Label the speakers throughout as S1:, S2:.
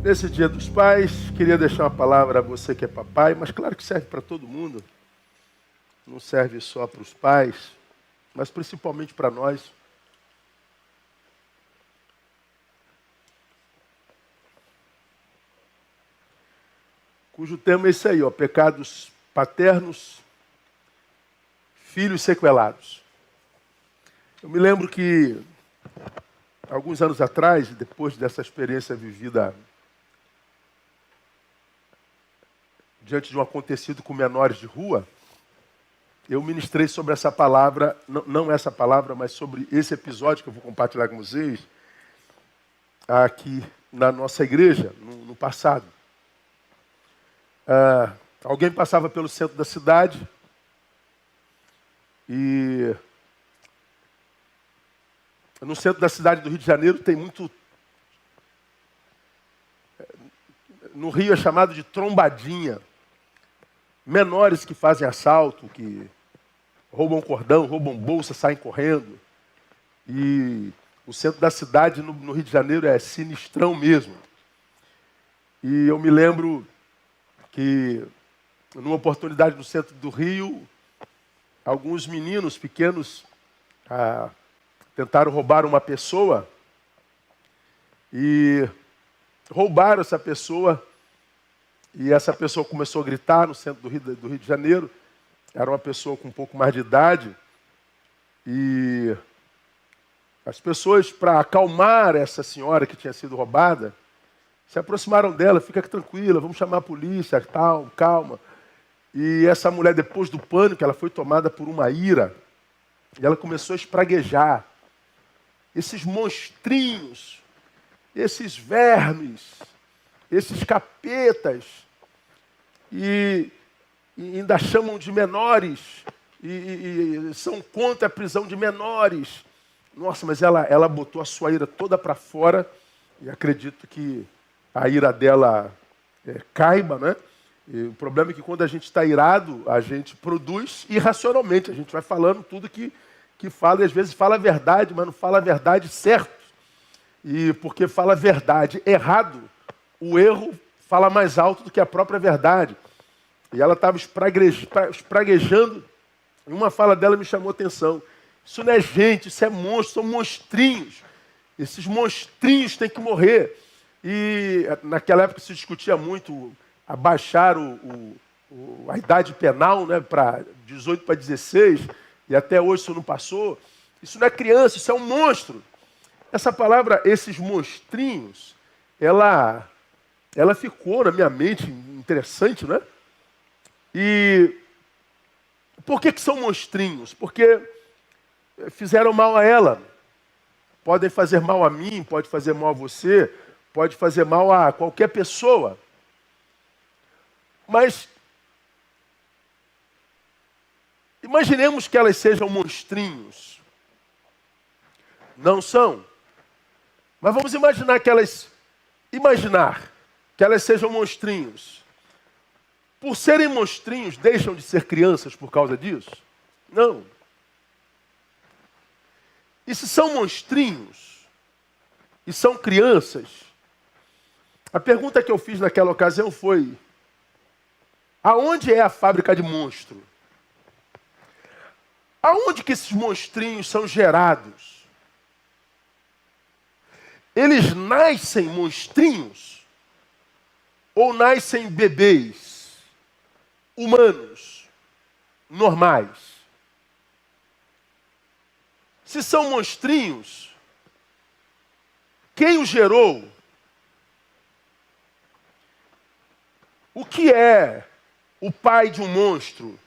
S1: Nesse Dia dos Pais, queria deixar uma palavra a você que é papai, mas claro que serve para todo mundo. Não serve só para os pais, mas principalmente para nós. Cujo tema é esse aí, pecados paternos, filhos sequelados. Eu me lembro que, alguns anos atrás, depois dessa experiência vivida diante de um acontecido com menores de rua, eu ministrei sobre essa palavra, não essa palavra, mas sobre esse episódio que eu vou compartilhar com vocês, aqui na nossa igreja, no passado. Alguém passava pelo centro da cidade e no centro da cidade do Rio de Janeiro tem muito... No Rio é chamado de trombadinha. Menores que fazem assalto, que roubam cordão, roubam bolsa, saem correndo. E o centro da cidade no Rio de Janeiro é sinistrão mesmo. E eu me lembro que, numa oportunidade no centro do Rio, alguns meninos pequenos tentaram roubar uma pessoa e roubaram essa pessoa. E essa pessoa começou a gritar no centro do Rio de Janeiro. Era uma pessoa com um pouco mais de idade. E as pessoas, para acalmar essa senhora que tinha sido roubada, se aproximaram dela. Fica tranquila, vamos chamar a polícia, tal, calma. E essa mulher, depois do pânico, ela foi tomada por uma ira. E ela começou a espraguejar. Esses monstrinhos, esses vermes, esses capetas, e ainda chamam de menores, e são contra a prisão de menores. Nossa, mas ela botou a sua ira toda para fora, e acredito que a ira dela caiba, né? E o problema é que quando a gente está irado, a gente produz irracionalmente, a gente vai falando tudo que fala, e às vezes fala a verdade, mas não fala a verdade certo. E porque fala a verdade errado, o erro fala mais alto do que a própria verdade. E ela estava espraguejando, e uma fala dela me chamou a atenção. Isso não é gente, isso é monstro, são monstrinhos. Esses monstrinhos têm que morrer. E naquela época se discutia muito abaixar a idade penal, né, para 18 para 16, e até hoje isso não passou. Isso não é criança, isso é um monstro. Essa palavra, esses monstrinhos, ela ficou na minha mente interessante, né? E por que são monstrinhos? Porque fizeram mal a ela. Podem fazer mal a mim, pode fazer mal a você, pode fazer mal a qualquer pessoa. Mas imaginemos que elas sejam monstrinhos. Não são. Mas vamos imaginar que elas sejam monstrinhos. Por serem monstrinhos, deixam de ser crianças por causa disso? Não. E se são monstrinhos e são crianças, a pergunta que eu fiz naquela ocasião foi: aonde é a fábrica de monstro? Aonde que esses monstrinhos são gerados? Eles nascem monstrinhos ou nascem bebês humanos, normais? Se são monstrinhos, quem os gerou? O que é o pai de um monstro?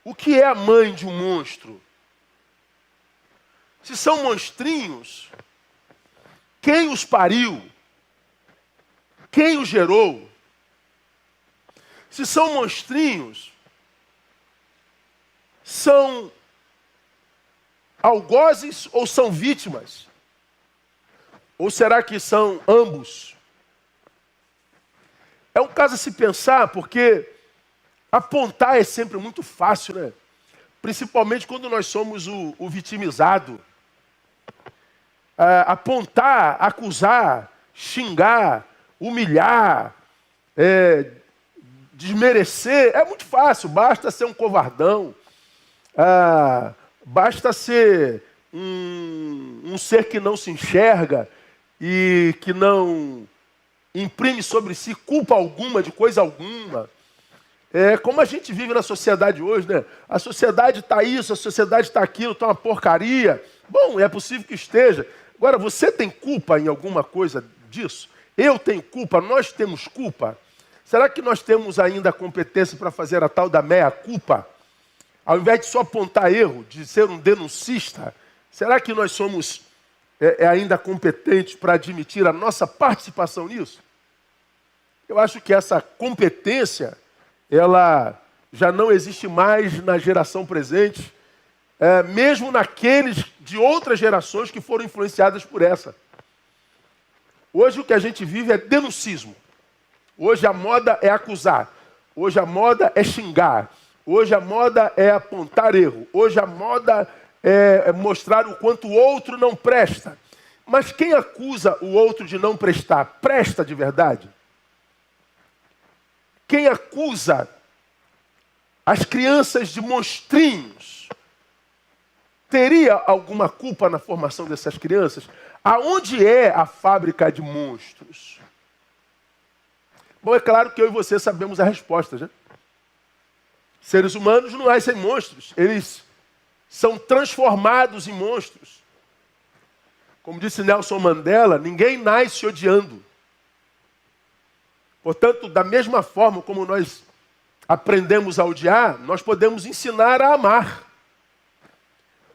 S1: O que é a mãe de um monstro? Se são monstrinhos, quem os pariu? Quem os gerou? Se são monstrinhos, são algozes ou são vítimas? Ou será que são ambos? É um caso a se pensar, porque apontar é sempre muito fácil, né? Principalmente quando nós somos o vitimizado. Apontar, acusar, xingar, humilhar, desmerecer, é muito fácil, basta ser um covardão, basta ser um ser que não se enxerga e que não imprime sobre si culpa alguma de coisa alguma. Como a gente vive na sociedade hoje, né? A sociedade está isso, a sociedade está aquilo, está uma porcaria. Bom, é possível que esteja. Agora, você tem culpa em alguma coisa disso? Eu tenho culpa, nós temos culpa. Será que nós temos ainda a competência para fazer a tal da meia-culpa? Ao invés de só apontar erro, de ser um denuncista, será que nós somos ainda competentes para admitir a nossa participação nisso? Eu acho que essa competência, ela já não existe mais na geração presente, mesmo naqueles de outras gerações que foram influenciadas por essa. Hoje o que a gente vive é denuncismo. Hoje a moda é acusar. Hoje a moda é xingar. Hoje a moda é apontar erro. Hoje a moda é mostrar o quanto o outro não presta. Mas quem acusa o outro de não prestar, presta de verdade? Quem acusa as crianças de monstrinhos, teria alguma culpa na formação dessas crianças? Aonde é a fábrica de monstros? Bom, é claro que eu e você sabemos a resposta, né? Seres humanos não nascem monstros, eles são transformados em monstros. Como disse Nelson Mandela, ninguém nasce odiando. Portanto, da mesma forma como nós aprendemos a odiar, nós podemos ensinar a amar.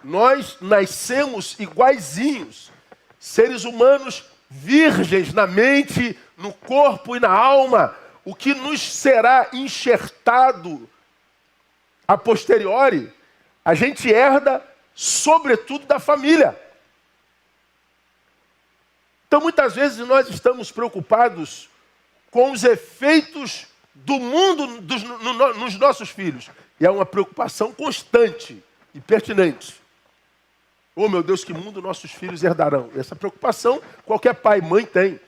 S1: Nós nascemos iguaizinhos, seres humanos virgens na mente, no corpo e na alma. O que nos será enxertado a posteriori, a gente herda sobretudo da família. Então muitas vezes nós estamos preocupados com os efeitos do mundo nos nossos filhos. E é uma preocupação constante e pertinente. Oh, meu Deus, que mundo nossos filhos herdarão? Essa preocupação qualquer pai e mãe tem.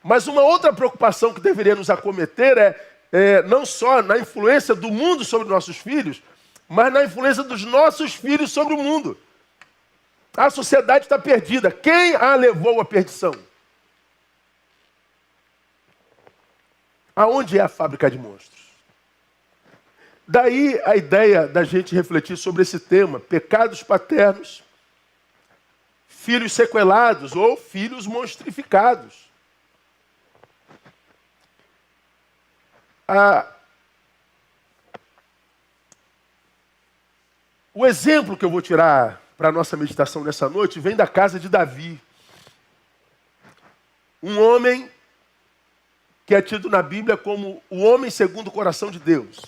S1: Mas uma outra preocupação que deveria nos acometer é não só na influência do mundo sobre nossos filhos, mas na influência dos nossos filhos sobre o mundo. A sociedade está perdida. Quem a levou à perdição? Aonde é a fábrica de monstros? Daí a ideia da gente refletir sobre esse tema, pecados paternos, filhos sequelados ou filhos monstrificados. O exemplo que eu vou tirar para a nossa meditação nessa noite vem da casa de Davi. Um homem que é tido na Bíblia como o homem segundo o coração de Deus.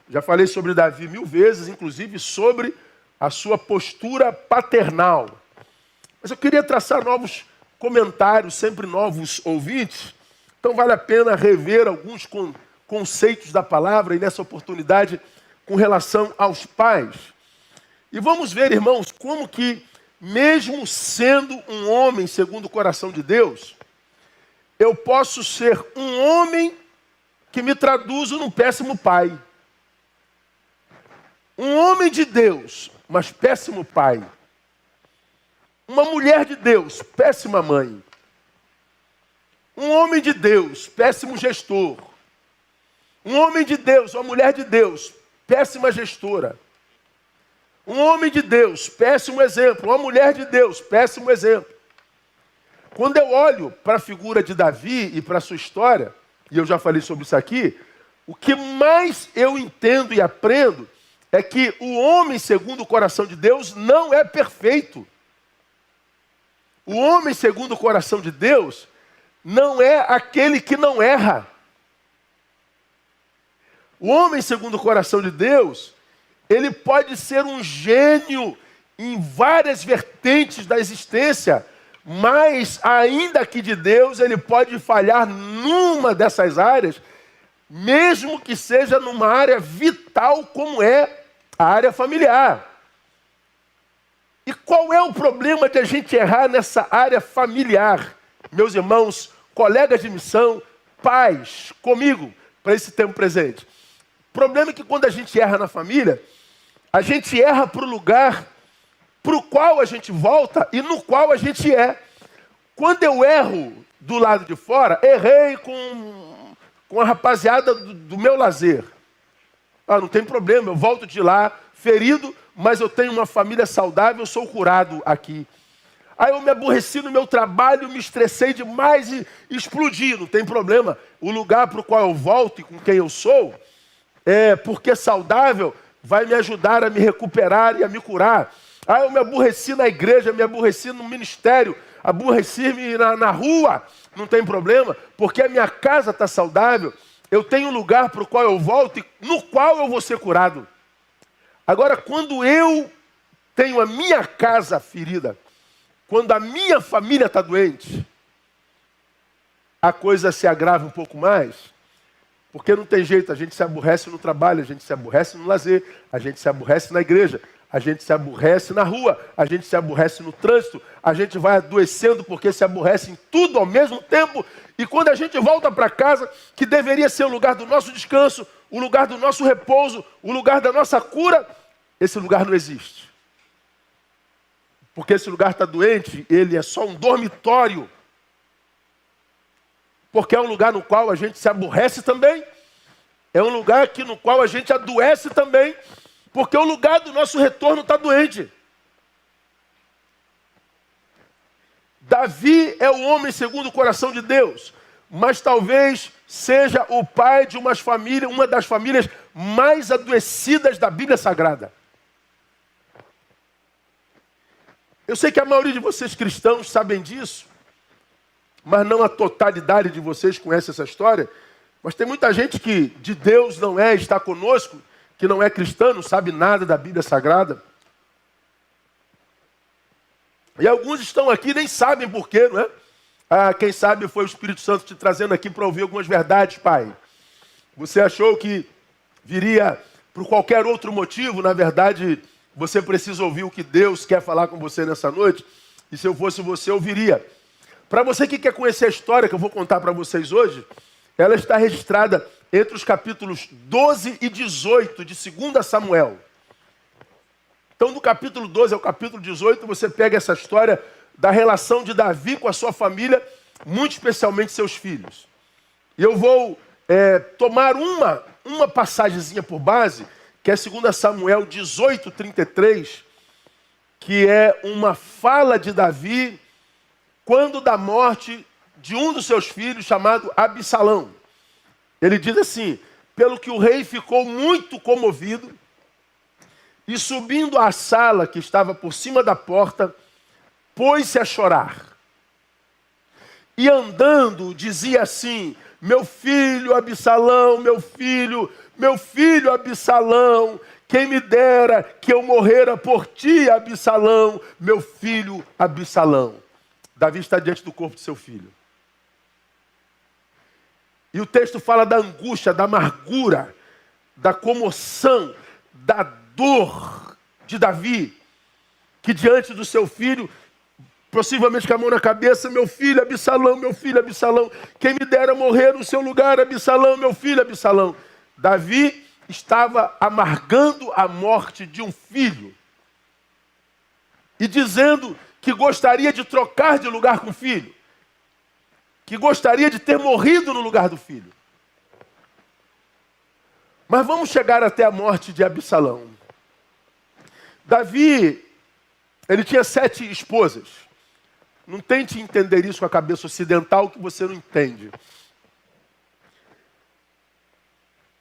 S1: Já falei sobre Davi 1000 vezes, inclusive sobre a sua postura paternal. Mas eu queria traçar novos comentários, sempre novos ouvintes. Então vale a pena rever alguns conceitos da palavra e nessa oportunidade com relação aos pais. E vamos ver, irmãos, como que mesmo sendo um homem segundo o coração de Deus, eu posso ser um homem que me traduzo num péssimo pai. Um homem de Deus, mas péssimo pai. Uma mulher de Deus, péssima mãe. Um homem de Deus, péssimo gestor. Um homem de Deus, uma mulher de Deus, péssima gestora. Um homem de Deus, péssimo exemplo. Uma mulher de Deus, péssimo exemplo. Quando eu olho para a figura de Davi e para a sua história, e eu já falei sobre isso aqui, o que mais eu entendo e aprendo é que o homem segundo o coração de Deus não é perfeito. O homem segundo o coração de Deus não é aquele que não erra. O homem segundo o coração de Deus, ele pode ser um gênio em várias vertentes da existência, mas ainda que de Deus, ele pode falhar numa dessas áreas, mesmo que seja numa área vital como é a área familiar. E qual é o problema de a gente errar nessa área familiar? Meus irmãos, colegas de missão, pais, comigo, para esse tempo presente. O problema é que quando a gente erra na família, a gente erra para o lugar para o qual a gente volta e no qual a gente é. Quando eu erro do lado de fora, errei com a rapaziada do meu lazer. Não tem problema, eu volto de lá ferido, mas eu tenho uma família saudável, eu sou curado aqui. Aí eu me aborreci no meu trabalho, me estressei demais e explodi, não tem problema. O lugar para o qual eu volto e com quem eu sou, porque saudável, vai me ajudar a me recuperar e a me curar. Aí eu me aborreci na igreja, me aborreci no ministério, aborreci-me na rua, não tem problema, porque a minha casa está saudável, eu tenho um lugar para o qual eu volto e no qual eu vou ser curado. Agora, quando eu tenho a minha casa ferida, quando a minha família está doente, a coisa se agrava um pouco mais, porque não tem jeito, a gente se aborrece no trabalho, a gente se aborrece no lazer, a gente se aborrece na igreja, a gente se aborrece na rua, a gente se aborrece no trânsito, a gente vai adoecendo porque se aborrece em tudo ao mesmo tempo, e quando a gente volta para casa, que deveria ser o lugar do nosso descanso, o lugar do nosso repouso, o lugar da nossa cura, esse lugar não existe. Porque esse lugar está doente, ele é só um dormitório. Porque é um lugar no qual a gente se aborrece também. É um lugar no qual a gente adoece também. Porque o lugar do nosso retorno está doente. Davi é o homem segundo o coração de Deus. Mas talvez seja o pai de uma das famílias mais adoecidas da Bíblia Sagrada. Eu sei que a maioria de vocês cristãos sabem disso, mas não a totalidade de vocês conhece essa história. Mas tem muita gente que de Deus não está conosco, que não é cristão, não sabe nada da Bíblia Sagrada. E alguns estão aqui e nem sabem por quê, não é? Quem sabe foi o Espírito Santo te trazendo aqui para ouvir algumas verdades, pai. Você achou que viria por qualquer outro motivo, na verdade, você precisa ouvir o que Deus quer falar com você nessa noite. E se eu fosse você, eu ouviria. Para você que quer conhecer a história que eu vou contar para vocês hoje, ela está registrada entre os capítulos 12 e 18 de 2 Samuel. Então, do capítulo 12 ao capítulo 18, você pega essa história da relação de Davi com a sua família, muito especialmente seus filhos. E eu vou tomar uma passagemzinha por base, que é 2 Samuel 18, 33, que é uma fala de Davi quando da morte de um dos seus filhos, chamado Absalão. Ele diz assim: pelo que o rei ficou muito comovido, e subindo à sala que estava por cima da porta, pôs-se a chorar. E andando, dizia assim: meu filho Absalão, meu filho Absalão, quem me dera que eu morrera por ti, Absalão, meu filho Absalão. Davi está diante do corpo de seu filho. E o texto fala da angústia, da amargura, da comoção, da dor de Davi, que diante do seu filho, possivelmente com a mão na cabeça: meu filho Absalão, quem me dera morrer no seu lugar, Absalão, meu filho Absalão. Davi estava amargando a morte de um filho e dizendo que gostaria de trocar de lugar com o filho, que gostaria de ter morrido no lugar do filho. Mas vamos chegar até a morte de Absalão. Davi, ele tinha 7 esposas. Não tente entender isso com a cabeça ocidental, que você não entende.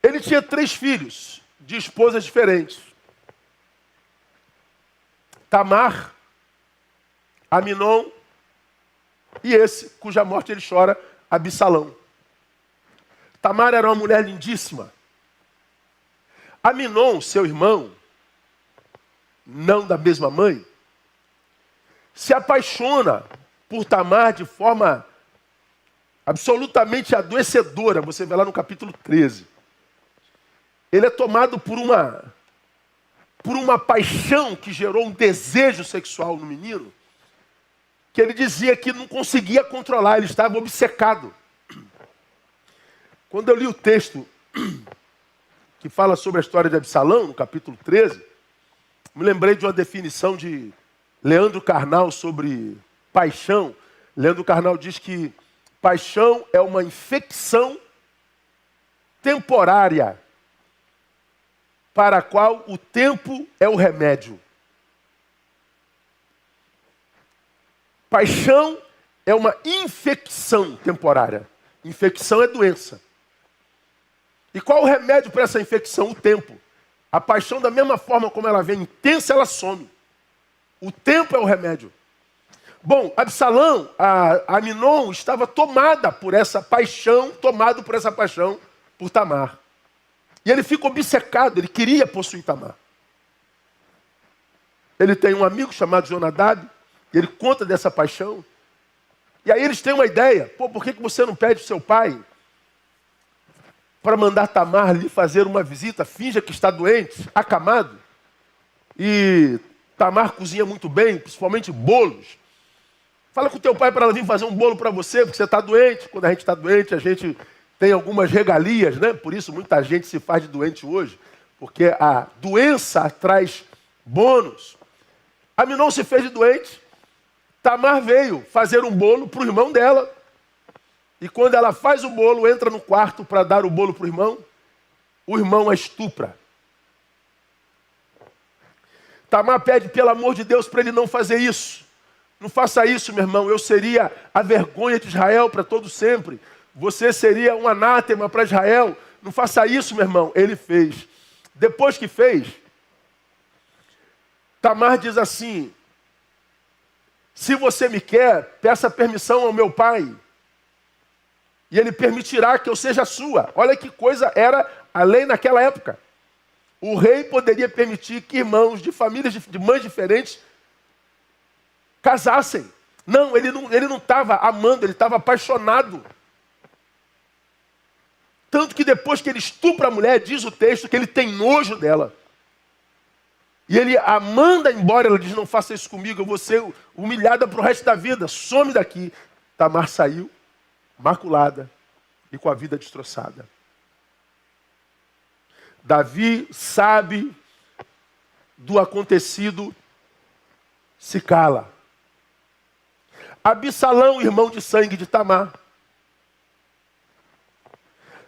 S1: Ele tinha 3 filhos, de esposas diferentes. Tamar, Aminon e esse, cuja morte ele chora, Absalão. Tamar era uma mulher lindíssima. Aminon, seu irmão, não da mesma mãe, se apaixona por Tamar de forma absolutamente adoecedora. Você vê lá no capítulo 13. Ele é tomado por uma paixão que gerou um desejo sexual no menino. que ele dizia que não conseguia controlar, ele estava obcecado. Quando eu li o texto que fala sobre a história de Absalão, no capítulo 13, me lembrei de uma definição de Leandro Carnal sobre paixão. Leandro Carnal diz que paixão é uma infecção temporária para a qual o tempo é o remédio. Paixão é uma infecção temporária. Infecção é doença. E qual o remédio para essa infecção? O tempo. A paixão, da mesma forma como ela vem intensa, ela some. O tempo é o remédio. Bom, Absalão, Aminon, estava tomado por essa paixão por Tamar. E ele fica obcecado, ele queria possuir Tamar. Ele tem um amigo chamado Jonadab, e ele conta dessa paixão. E aí eles têm uma ideia. Por que você não pede ao seu pai para mandar Tamar lhe fazer uma visita? Finja que está doente, acamado. E Tamar cozinha muito bem, principalmente bolos. Fala com o teu pai para ela vir fazer um bolo para você, porque você está doente. Quando a gente está doente, a gente tem algumas regalias, né? Por isso muita gente se faz de doente hoje, porque a doença traz bônus. Aminon se fez de doente. Tamar veio fazer um bolo para o irmão dela. E quando ela faz o bolo, entra no quarto para dar o bolo para o irmão a estupra. Tamar pede, pelo amor de Deus, para ele não fazer isso. Não faça isso, meu irmão. Eu seria a vergonha de Israel para todo sempre. Você seria um anátema para Israel. Não faça isso, meu irmão. Ele fez. Depois que fez, Tamar diz assim: se você me quer, peça permissão ao meu pai. E ele permitirá que eu seja sua. Olha que coisa era a lei naquela época. O rei poderia permitir que irmãos de famílias de mães diferentes casassem. Não, ele não estava amando, ele estava apaixonado. Tanto que depois que ele estupra a mulher, diz o texto que ele tem nojo dela. E ele a manda embora, ela diz: não faça isso comigo, eu vou ser humilhada para o resto da vida, some daqui. Tamar saiu, maculada e com a vida destroçada. Davi sabe do acontecido, se cala. Absalão, irmão de sangue de Tamar,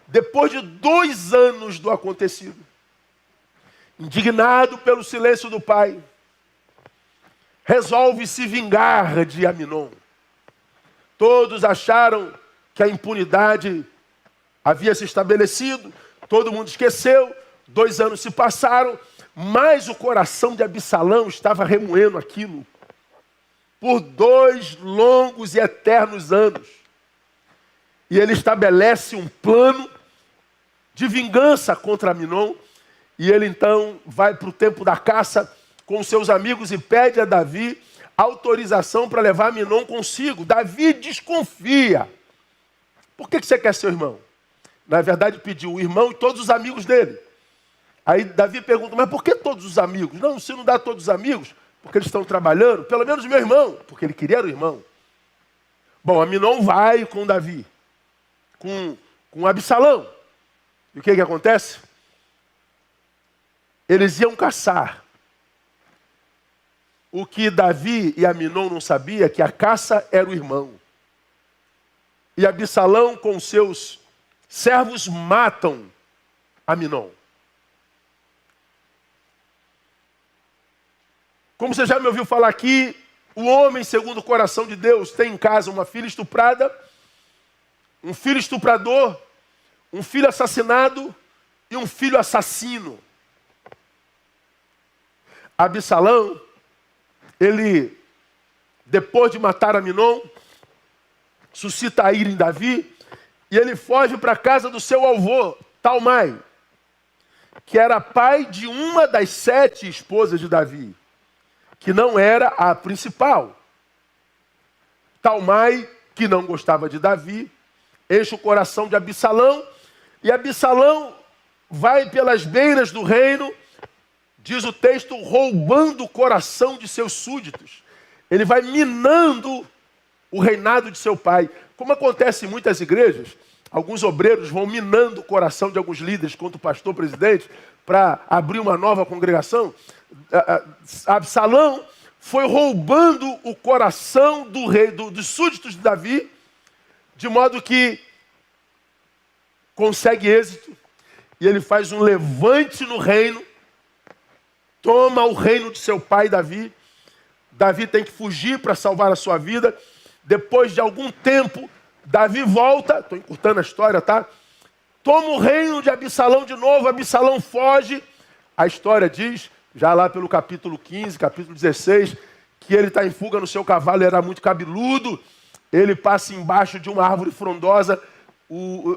S1: depois de 2 anos do acontecido, indignado pelo silêncio do pai, resolve se vingar de Aminon. Todos acharam que a impunidade havia se estabelecido, todo mundo esqueceu, 2 anos se passaram, mas o coração de Absalão estava remoendo aquilo por 2 longos e eternos anos. E ele estabelece um plano de vingança contra Aminon. E ele então vai para o tempo da caça com seus amigos e pede a Davi autorização para levar Aminon consigo. Davi desconfia. Por que você quer seu irmão? Na verdade, pediu o irmão e todos os amigos dele. Aí Davi pergunta: mas por que todos os amigos? Não, se não dá todos os amigos, porque eles estão trabalhando, pelo menos meu irmão, porque ele queria o irmão. Bom, Aminon vai com Davi, com Absalão. E o que acontece? Eles iam caçar. O que Davi e Aminon não sabiam é que a caça era o irmão. E Absalão com seus servos matam Aminon. Como você já me ouviu falar aqui, o homem, segundo o coração de Deus, tem em casa uma filha estuprada, um filho estuprador, um filho assassinado e um filho assassino. Absalão, ele, depois de matar Aminon, suscita a ira em Davi, e ele foge para a casa do seu avô, Talmai, que era pai de uma das 7 esposas de Davi, que não era a principal. Talmai, que não gostava de Davi, enche o coração de Absalão, e Absalão vai pelas beiras do reino, diz o texto, roubando o coração de seus súditos. Ele vai minando o reinado de seu pai. Como acontece em muitas igrejas, alguns obreiros vão minando o coração de alguns líderes contra o pastor presidente para abrir uma nova congregação. Absalão foi roubando o coração do rei, dos súditos de Davi, de modo que consegue êxito, e ele faz um levante no reino, toma o reino de seu pai Davi. Davi tem que fugir para salvar a sua vida. Depois de algum tempo, Davi volta, estou encurtando a história, tá? Toma o reino de Absalão de novo, Absalão foge. A história diz, já lá pelo capítulo 15, capítulo 16, que ele está em fuga no seu cavalo, ele era muito cabeludo, ele passa embaixo de uma árvore frondosa,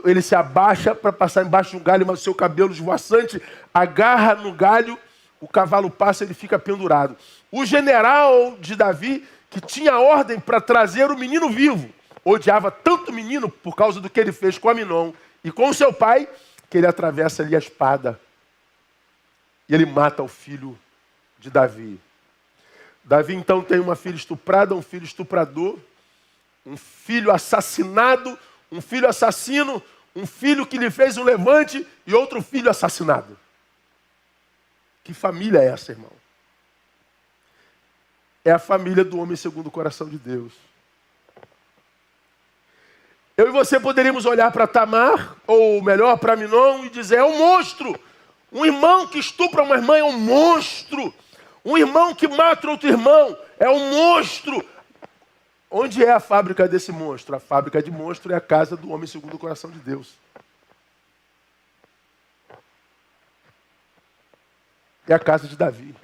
S1: ele se abaixa para passar embaixo de um galho, mas o seu cabelo esvoaçante agarra no galho, o cavalo passa e ele fica pendurado. O general de Davi, que tinha ordem para trazer o menino vivo, odiava tanto o menino por causa do que ele fez com Aminon e com o seu pai, que ele atravessa ali a espada e ele mata o filho de Davi. Davi então tem uma filha estuprada, um filho estuprador, um filho assassinado, um filho assassino, um filho que lhe fez um levante e outro filho assassinado. Que família é essa, irmão? É a família do homem segundo o coração de Deus. Eu e você poderíamos olhar para Tamar, ou melhor, para Aminon, e dizer, é um monstro. Um irmão que estupra uma irmã é um monstro. Um irmão que mata outro irmão é um monstro. Onde é a fábrica desse monstro? A fábrica de monstro é a casa do homem segundo o coração de Deus. É a casa de Davi.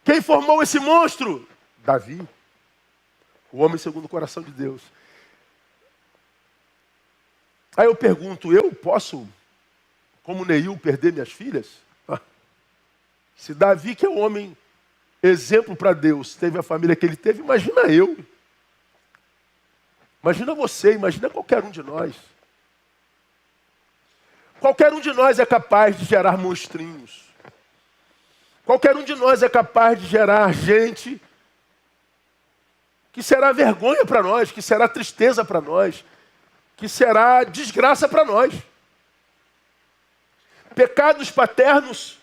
S1: Quem formou esse monstro? Davi. O homem segundo o coração de Deus. Aí eu pergunto, eu posso, como Neil, perder minhas filhas? Se Davi, que é um homem exemplo para Deus, teve a família que ele teve, imagina eu. Imagina você, imagina qualquer um de nós. Qualquer um de nós é capaz de gerar monstrinhos. Qualquer um de nós é capaz de gerar gente que será vergonha para nós, que será tristeza para nós, que será desgraça para nós. Pecados paternos,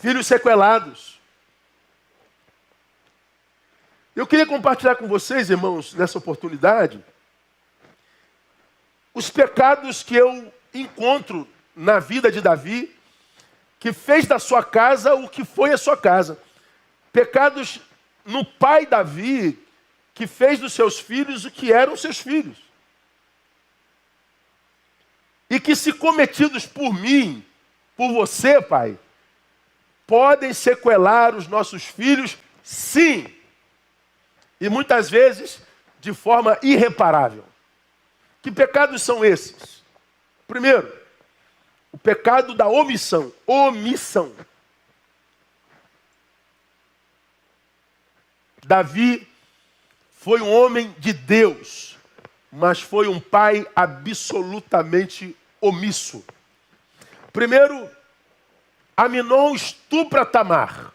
S1: filhos sequelados. Eu queria compartilhar com vocês, irmãos, nessa oportunidade, os pecados que eu encontro na vida de Davi, que fez da sua casa o que foi a sua casa. Pecados no pai Davi, que fez dos seus filhos o que eram seus filhos. E que, se cometidos por mim, por você, pai, podem sequelar os nossos filhos, sim. E muitas vezes de forma irreparável. Que pecados são esses? Primeiro, o pecado da omissão. Omissão. Davi foi um homem de Deus, mas foi um pai absolutamente omisso. Primeiro, Aminon estupra Tamar.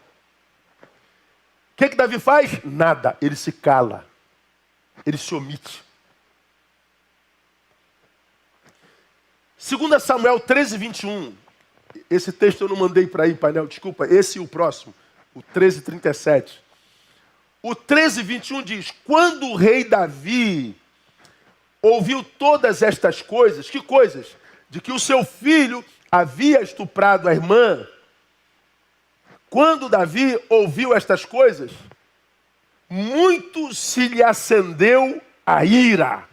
S1: O que Davi faz? Nada. Ele se cala. Ele se omite. 2 Samuel 13, 21. Esse texto eu não mandei para aí, painel. Desculpa. Esse e o próximo. O 13, 37. O 13, 21 diz, quando o rei Davi ouviu todas estas coisas, que coisas? De que o seu filho havia estuprado a irmã. Quando Davi ouviu estas coisas, muito se lhe acendeu a ira.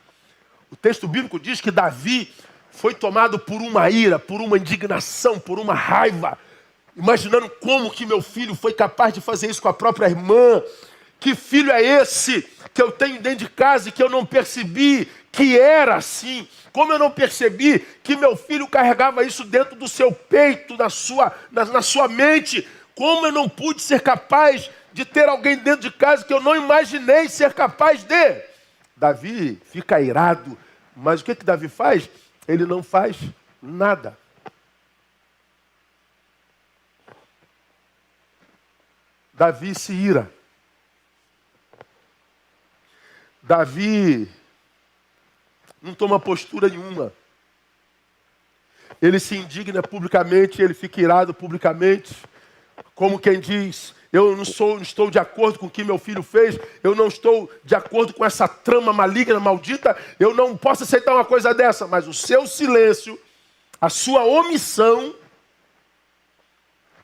S1: O texto bíblico diz que Davi foi tomado por uma ira, por uma indignação, por uma raiva, imaginando como que meu filho foi capaz de fazer isso com a própria irmã. Que filho é esse que eu tenho dentro de casa e que eu não percebi que era assim? Como eu não percebi que meu filho carregava isso dentro do seu peito, na sua mente? Como eu não pude ser capaz de ter alguém dentro de casa que eu não imaginei ser capaz de? Davi fica irado, mas o que Davi faz? Ele não faz nada. Davi se ira. Davi não toma postura nenhuma. Ele se indigna publicamente, ele fica irado publicamente, como quem diz: eu não estou de acordo com o que meu filho fez, eu não estou de acordo com essa trama maligna, maldita, eu não posso aceitar uma coisa dessa. Mas o seu silêncio, a sua omissão,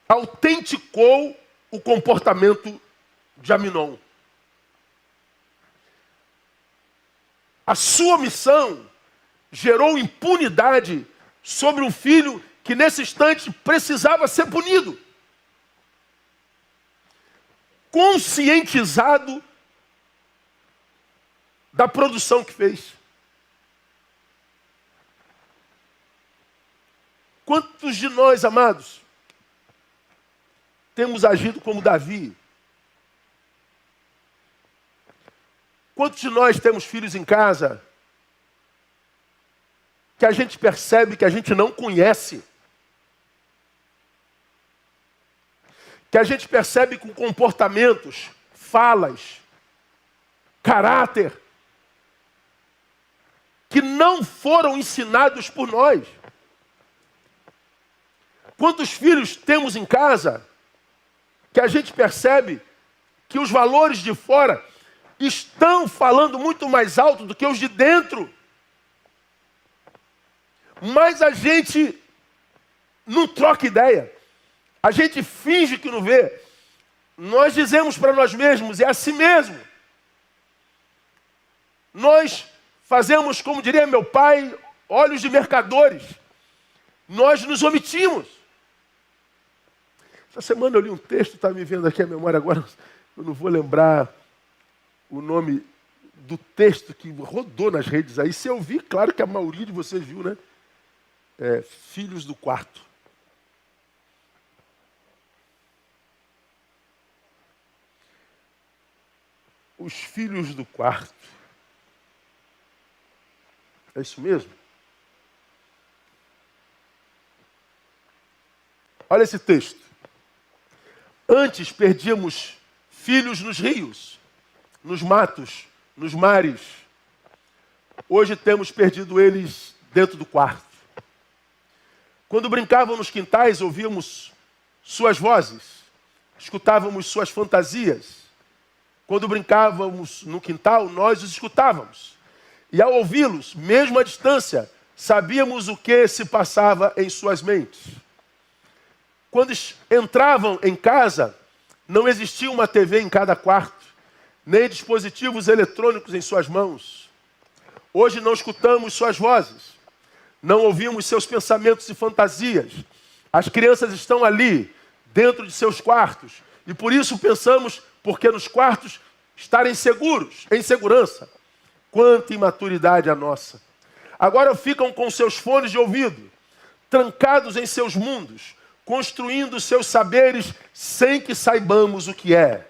S1: autenticou o comportamento de Aminon. A sua omissão gerou impunidade sobre um filho que nesse instante precisava ser punido. Conscientizado da produção que fez. Quantos de nós, amados, temos agido como Davi? Quantos de nós temos filhos em casa que a gente percebe que a gente não conhece? Que a gente percebe com comportamentos, falas, caráter, que não foram ensinados por nós. Quantos filhos temos em casa que a gente percebe que os valores de fora estão falando muito mais alto do que os de dentro. Mas a gente não troca ideia. A gente finge que não vê. Nós dizemos para nós mesmos: é assim mesmo. Nós fazemos, como diria meu pai, olhos de mercadores. Nós nos omitimos. Essa semana eu li um texto, está me vendo aqui a memória agora, eu não vou lembrar o nome do texto que rodou nas redes aí. Se eu vi, claro que a maioria de vocês viu, né? Filhos do quarto. Os filhos do quarto. É isso mesmo? Olha esse texto. Antes perdíamos filhos nos rios, nos matos, nos mares. Hoje temos perdido eles dentro do quarto. Quando brincavam nos quintais, ouvíamos suas vozes, escutávamos suas fantasias. Quando brincávamos no quintal, nós os escutávamos. E ao ouvi-los, mesmo à distância, sabíamos o que se passava em suas mentes. Quando entravam em casa, não existia uma TV em cada quarto, nem dispositivos eletrônicos em suas mãos. Hoje não escutamos suas vozes, não ouvimos seus pensamentos e fantasias. As crianças estão ali, dentro de seus quartos, e por isso pensamos, porque nos quartos estarem seguros, em segurança. Quanta imaturidade a nossa. Agora ficam com seus fones de ouvido, trancados em seus mundos, construindo seus saberes sem que saibamos o que é.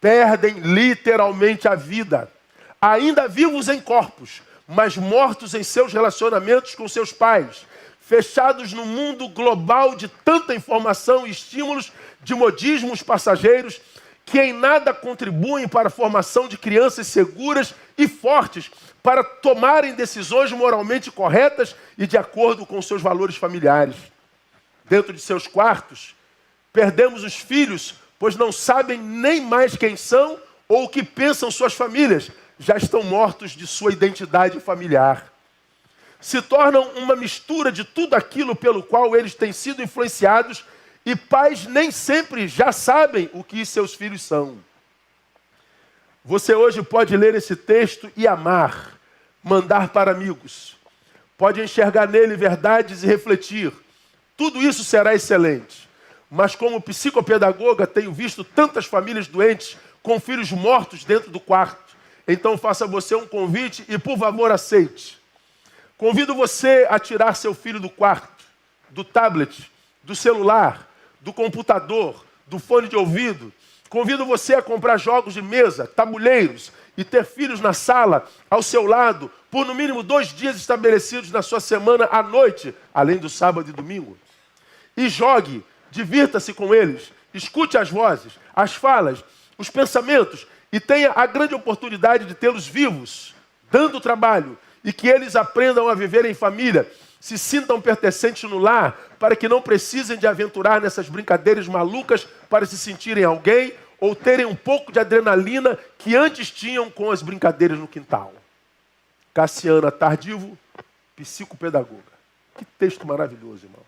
S1: Perdem literalmente a vida, ainda vivos em corpos, mas mortos em seus relacionamentos com seus pais, fechados no mundo global de tanta informação e estímulos de modismos passageiros que em nada contribuem para a formação de crianças seguras e fortes para tomarem decisões moralmente corretas e de acordo com seus valores familiares. Dentro de seus quartos, perdemos os filhos, pois não sabem nem mais quem são ou o que pensam suas famílias. Já estão mortos de sua identidade familiar. Se tornam uma mistura de tudo aquilo pelo qual eles têm sido influenciados, e pais nem sempre já sabem o que seus filhos são. Você hoje pode ler esse texto e amar, mandar para amigos. Pode enxergar nele verdades e refletir. Tudo isso será excelente. Mas como psicopedagoga, tenho visto tantas famílias doentes com filhos mortos dentro do quarto. Então faça você um convite e, por favor, aceite. Convido você a tirar seu filho do quarto, do tablet, do celular, do computador, do fone de ouvido. Convido você a comprar jogos de mesa, tabuleiros e ter filhos na sala, ao seu lado, por no mínimo 2 dias estabelecidos na sua semana à noite, além do sábado e domingo. E jogue, divirta-se com eles, escute as vozes, as falas, os pensamentos e tenha a grande oportunidade de tê-los vivos, dando trabalho, e que eles aprendam a viver em família, se sintam pertencentes no lar, para que não precisem de aventurar nessas brincadeiras malucas para se sentirem alguém ou terem um pouco de adrenalina que antes tinham com as brincadeiras no quintal. Cassiana Tardivo, psicopedagoga. Que texto maravilhoso, irmão.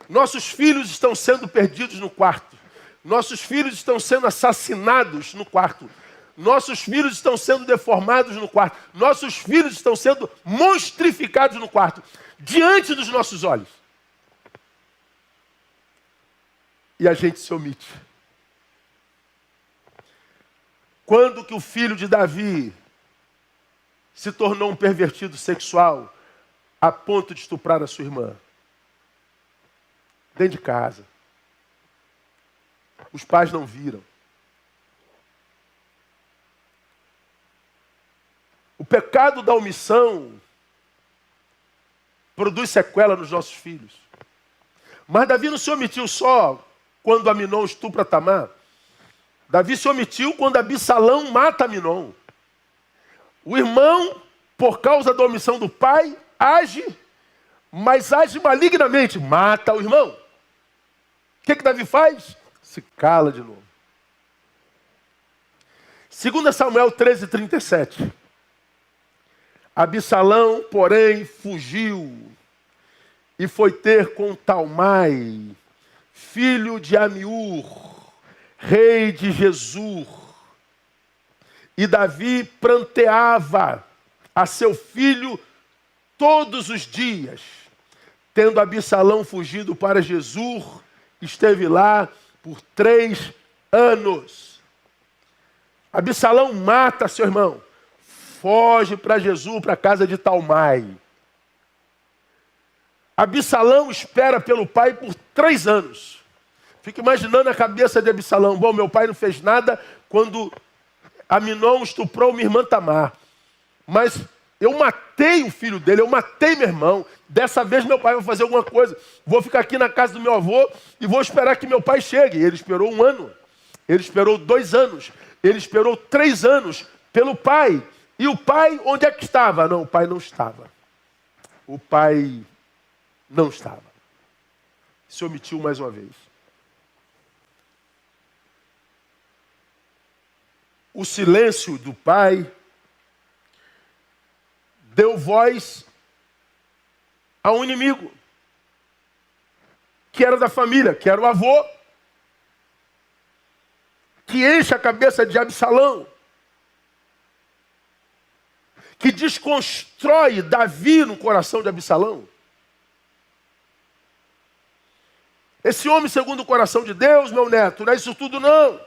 S1: Nossos filhos estão sendo perdidos no quarto. Nossos filhos estão sendo assassinados no quarto. Nossos filhos estão sendo deformados no quarto. Nossos filhos estão sendo monstrificados no quarto, diante dos nossos olhos. E a gente se omite. Quando que o filho de Davi se tornou um pervertido sexual a ponto de estuprar a sua irmã? Dentro de casa. Os pais não viram. O pecado da omissão produz sequela nos nossos filhos. Mas Davi não se omitiu só quando Aminon estupra Tamar. Davi se omitiu quando Absalão mata Aminon. O irmão, por causa da omissão do pai, age, mas age malignamente, mata o irmão. O que Davi faz? Se cala de novo. 2 Samuel 13:37. Absalão, porém, fugiu e foi ter com Talmai, filho de Amiur, rei de Gesur. E Davi pranteava a seu filho todos os dias. Tendo Absalão fugido para Gesur, esteve lá por 3 anos. Absalão mata seu irmão. Foge para Gesur, para a casa de Talmai. Absalão espera pelo pai por 3 anos. Fica imaginando a cabeça de Absalão. Bom, meu pai não fez nada quando Aminon estuprou minha irmã Tamar. Mas eu matei o filho dele, eu matei meu irmão. Dessa vez meu pai vai fazer alguma coisa. Vou ficar aqui na casa do meu avô e vou esperar que meu pai chegue. Ele esperou 1 ano. Ele esperou 2 anos. Ele esperou 3 anos pelo pai. E o pai, onde é que estava? Não, o pai não estava. O pai não estava. Se omitiu mais uma vez. O silêncio do pai deu voz a um inimigo, que era da família, que era o avô, que enche a cabeça de Absalão, que desconstrói Davi no coração de Absalão. Esse homem segundo o coração de Deus, meu neto, não é isso tudo não.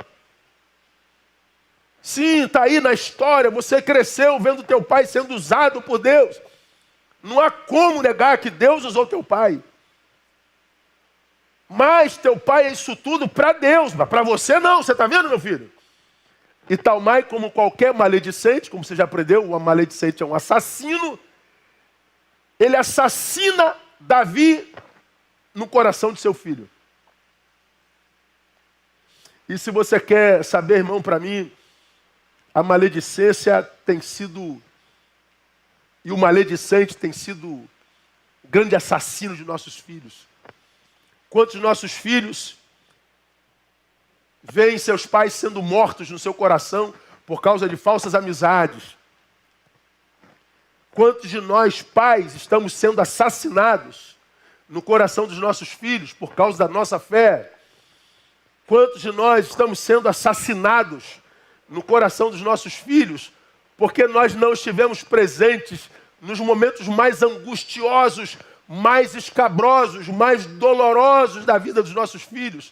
S1: Sim, está aí na história, você cresceu vendo teu pai sendo usado por Deus. Não há como negar que Deus usou teu pai. Mas teu pai é isso tudo para Deus, mas para você não, você está vendo, meu filho? E Talmai, como qualquer maledicente, como você já aprendeu, um maledicente é um assassino, ele assassina Davi no coração de seu filho. E se você quer saber, irmão, para mim, a maledicência tem sido, e o maledicente tem sido o grande assassino de nossos filhos. Quantos nossos filhos veem seus pais sendo mortos no seu coração por causa de falsas amizades? Quantos de nós, pais, estamos sendo assassinados no coração dos nossos filhos por causa da nossa fé? Quantos de nós estamos sendo assassinados no coração dos nossos filhos porque nós não estivemos presentes nos momentos mais angustiosos, mais escabrosos, mais dolorosos da vida dos nossos filhos?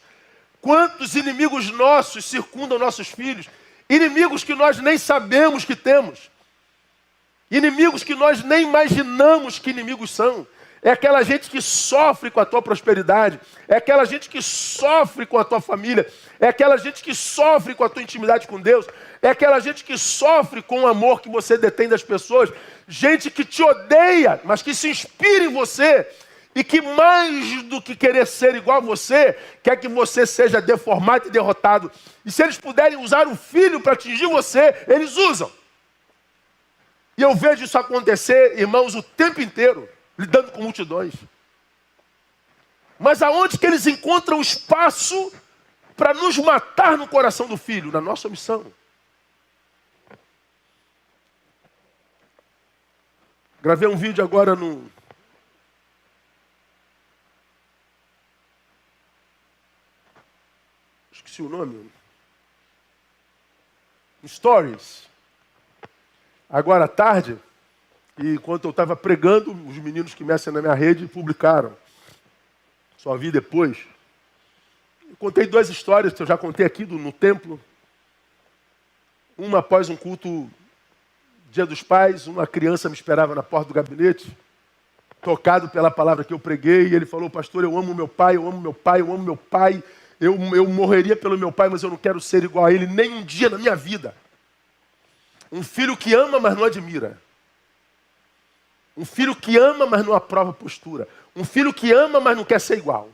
S1: Quantos inimigos nossos circundam nossos filhos? Inimigos que nós nem sabemos que temos. Inimigos que nós nem imaginamos que inimigos são. É aquela gente que sofre com a tua prosperidade. É aquela gente que sofre com a tua família. É aquela gente que sofre com a tua intimidade com Deus. É aquela gente que sofre com o amor que você detém das pessoas. Gente que te odeia, mas que se inspira em você E que mais do que querer ser igual a você, quer que você seja deformado e derrotado. E se eles puderem usar o filho para atingir você, eles usam. E eu vejo isso acontecer, irmãos, o tempo inteiro, lidando com multidões. Mas aonde que eles encontram espaço para nos matar no coração do filho? Na nossa missão. Gravei um vídeo agora no... Esqueci o nome. Stories. Agora à tarde, e enquanto eu estava pregando, os meninos que mexem na minha rede publicaram. Só vi depois. Eu contei 2 histórias que eu já contei aqui no templo. Uma após um culto Dia dos Pais, uma criança me esperava na porta do gabinete, tocado pela palavra que eu preguei, e ele falou: pastor, eu amo meu pai, eu amo meu pai, eu amo meu pai, eu morreria pelo meu pai, mas eu não quero ser igual a ele nem um dia na minha vida. Um filho que ama, mas não admira. Um filho que ama, mas não aprova a postura. Um filho que ama, mas não quer ser igual.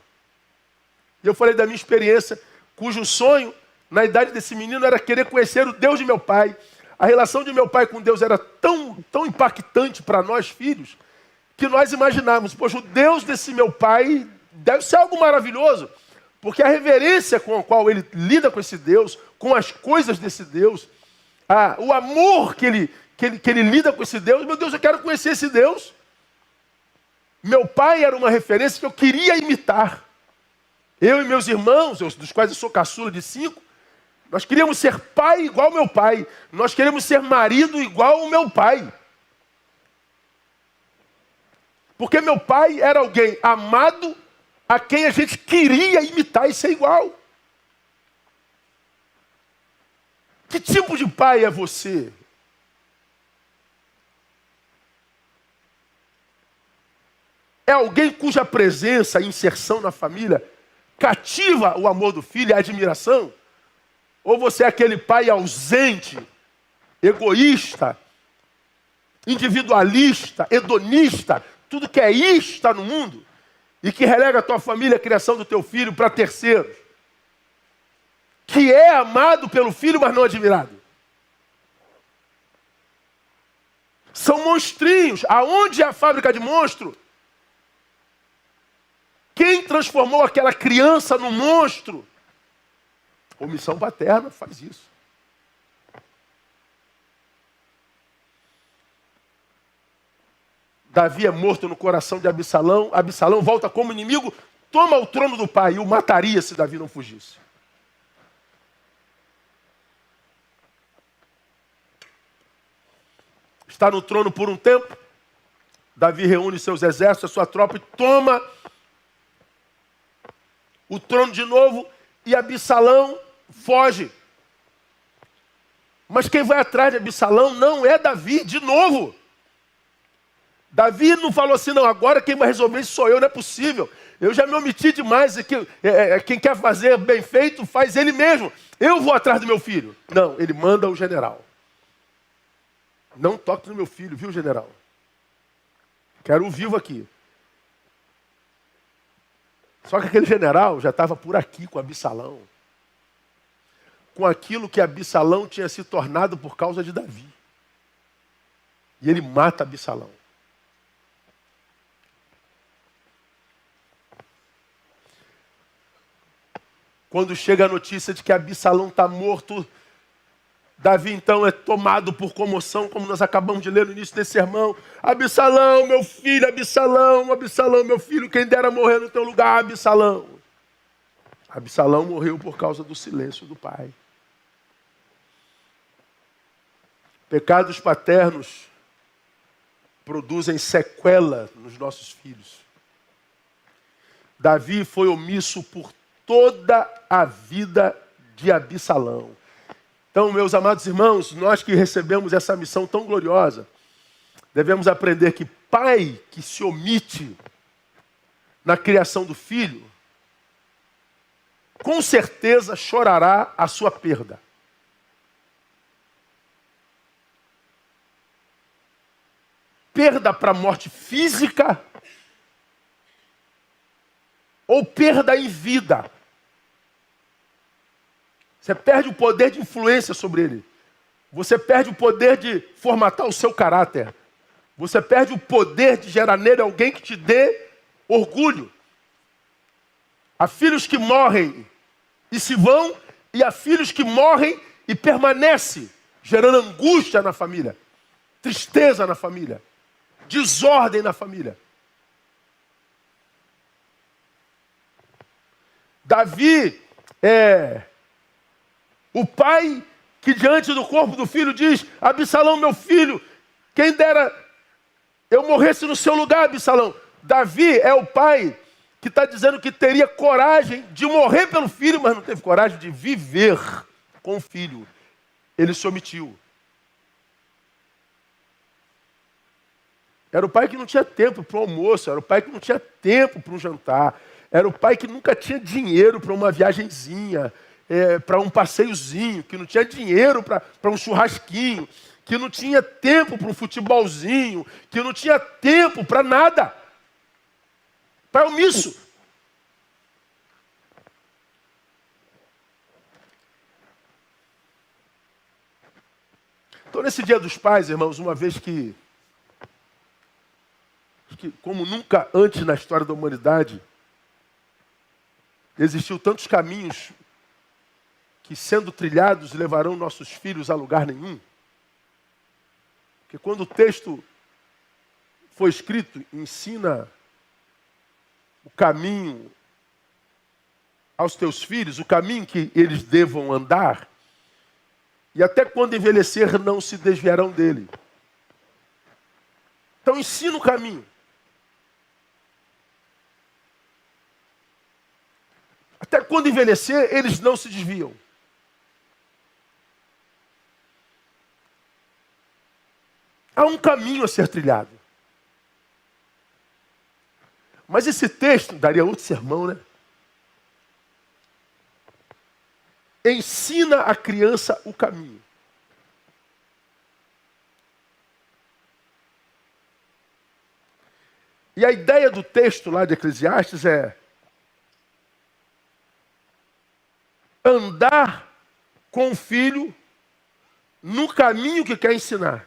S1: E eu falei da minha experiência, cujo sonho, na idade desse menino, era querer conhecer o Deus de meu pai. A relação de meu pai com Deus era tão impactante para nós, filhos, que nós imaginávamos: poxa, o Deus desse meu pai deve ser algo maravilhoso. Porque a reverência com a qual ele lida com esse Deus, com as coisas desse Deus, o amor que ele lida com esse Deus, meu Deus, eu quero conhecer esse Deus. Meu pai era uma referência que eu queria imitar. Eu e meus irmãos, dos quais eu sou caçula de 5, nós queríamos ser pai igual ao meu pai. Nós queremos ser marido igual ao meu pai. Porque meu pai era alguém amado a quem a gente queria imitar e ser igual. Que tipo de pai é você? É alguém cuja presença e inserção na família cativa o amor do filho e a admiração? Ou você é aquele pai ausente, egoísta, individualista, hedonista, tudo que é ista no mundo, e que relega a tua família, a criação do teu filho para terceiros, que é amado pelo filho, mas não admirado? São monstrinhos. Aonde é a fábrica de monstro? Quem transformou aquela criança num monstro? Omissão paterna faz isso. Davi é morto no coração de Absalão. Absalão volta como inimigo, toma o trono do pai e o mataria se Davi não fugisse. Está no trono por um tempo. Davi reúne seus exércitos, a sua tropa e toma o trono de novo, e Absalão foge. Mas quem vai atrás de Absalão não é Davi, de novo. Davi não falou assim: não, agora quem vai resolver isso sou eu, não é possível. Eu já me omiti demais. Quem quer fazer bem feito, faz ele mesmo. Eu vou atrás do meu filho. Não, ele manda o general. Não toque no meu filho, viu, general? Quero o vivo aqui. Só que aquele general já estava por aqui com Absalão. Com aquilo que Absalão tinha se tornado por causa de Davi. E ele mata Absalão. Quando chega a notícia de que Absalão está morto, Davi então é tomado por comoção, como nós acabamos de ler no início desse sermão. Absalão, meu filho, Absalão, Absalão, meu filho, quem dera morrer no teu lugar, Absalão. Absalão morreu por causa do silêncio do pai. Pecados paternos produzem sequela nos nossos filhos. Davi foi omisso por toda a vida de Absalão. Então, meus amados irmãos, nós que recebemos essa missão tão gloriosa, devemos aprender que pai que se omite na criação do filho, com certeza chorará a sua perda. Perda para a morte física ou perda em vida. Você perde o poder de influência sobre ele. Você perde o poder de formatar o seu caráter. Você perde o poder de gerar nele alguém que te dê orgulho. Há filhos que morrem e se vão, e há filhos que morrem e permanecem, gerando angústia na família, tristeza na família, desordem na família. Davi é o pai que diante do corpo do filho diz: Absalão, meu filho, quem dera eu morresse no seu lugar, Absalão. Davi é o pai que está dizendo que teria coragem de morrer pelo filho, mas não teve coragem de viver com o filho. Ele se omitiu. Era o pai que não tinha tempo para o almoço, era o pai que não tinha tempo para um jantar, era o pai que nunca tinha dinheiro para uma viagenzinha, para um passeiozinho, que não tinha dinheiro para um churrasquinho, que não tinha tempo para um futebolzinho, que não tinha tempo para nada. Pai omisso. Então, nesse Dia dos Pais, irmãos, uma vez que como nunca antes na história da humanidade, existiu tantos caminhos que, sendo trilhados, levarão nossos filhos a lugar nenhum. Porque quando o texto foi escrito, ensina o caminho aos teus filhos, o caminho que eles devam andar, e até quando envelhecer não se desviarão dele. Então ensina o caminho. Até quando envelhecer, eles não se desviam. Há um caminho a ser trilhado. Mas esse texto daria outro sermão, né? Ensina a criança o caminho. E a ideia do texto lá de Eclesiastes é andar com o filho no caminho que quer ensinar.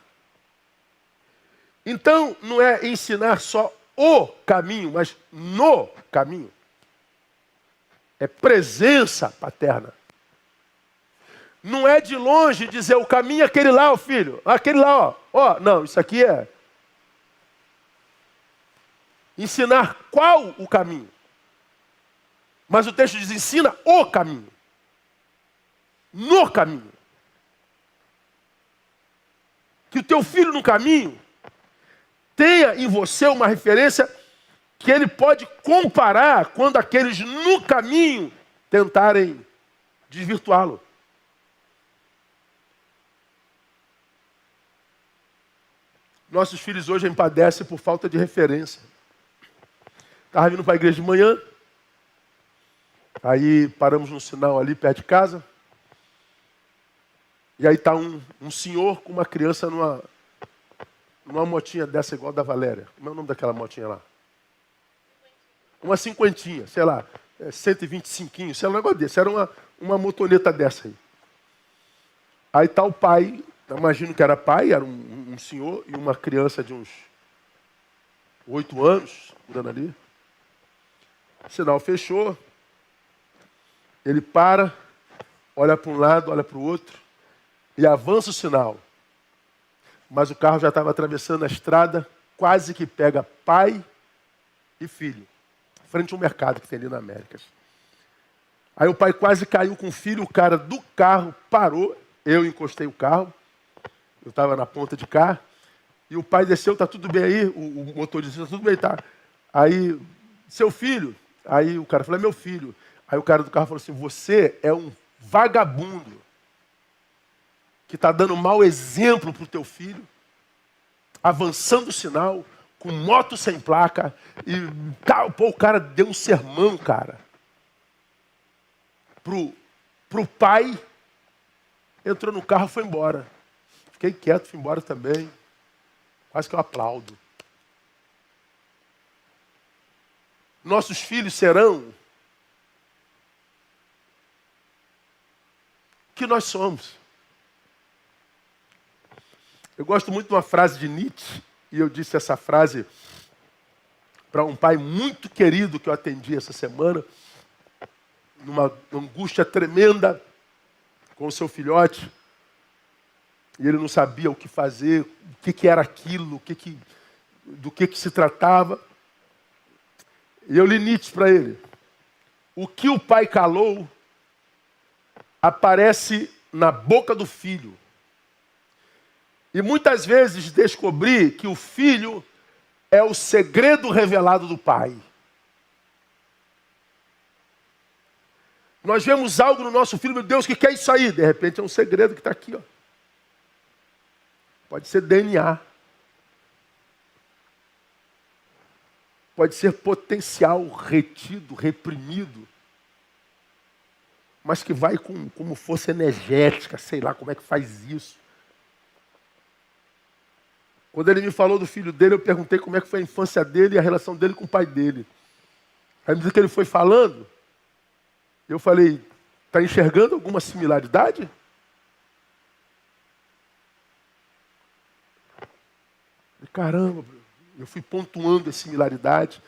S1: Então, não é ensinar só o caminho, mas no caminho. É presença paterna. Não é de longe dizer o caminho é aquele lá, ó filho. Aquele lá, ó. Ó, não, isso aqui é ensinar qual o caminho. Mas o texto diz, ensina o caminho. No caminho. Que o teu filho no caminho tenha em você uma referência que ele pode comparar quando aqueles no caminho tentarem desvirtuá-lo. Nossos filhos hoje padecem por falta de referência. Estava vindo para a igreja de manhã, aí paramos no sinal ali perto de casa, e aí está um senhor com uma criança numa motinha dessa igual da Valéria. Como é o nome daquela motinha lá? Uma cinquentinha, sei lá, 125, sei lá, um negócio desse. Era uma motoneta dessa aí. Aí está o pai, imagino que era pai, era um senhor e uma criança de uns 8 anos, andando ali. O sinal fechou, ele para, olha para um lado, olha para o outro, e avança o sinal. Mas o carro já estava atravessando a estrada, quase que pega pai e filho, frente a um mercado que tem ali na América. Aí o pai quase caiu com o filho, o cara do carro parou, eu encostei o carro, eu estava na ponta de cá, e o pai desceu, tá tudo bem aí? O motorista disse, tá tudo bem, tá. Aí, seu filho, aí o cara falou, é meu filho. Aí o cara do carro falou assim, você é um vagabundo que está dando mau exemplo para o teu filho, avançando o sinal, com moto sem placa, e tal. Pô, o cara deu um sermão, cara, pro pai, entrou no carro e foi embora. Fiquei quieto, fui embora também. Quase que eu aplaudo. nossos filhos serão o que nós somos. Eu gosto muito de uma frase de Nietzsche, e eu disse essa frase para um pai muito querido que eu atendi essa semana, numa angústia tremenda com o seu filhote, e ele não sabia o que fazer, o que era aquilo, do que se tratava. E eu li Nietzsche para ele. O que o pai calou aparece na boca do filho. E muitas vezes descobri que o filho é o segredo revelado do pai. Nós vemos algo no nosso filho, meu Deus, o que é isso aí? De repente é um segredo que está aqui, ó. Pode ser DNA. Pode ser potencial retido, reprimido. Mas que vai como força energética, sei lá como é que faz isso. Quando ele me falou do filho dele, eu perguntei como é que foi a infância dele e a relação dele com o pai dele. Aí, à medida que ele foi falando, eu falei, está enxergando alguma similaridade? E, caramba, eu fui pontuando a similaridade.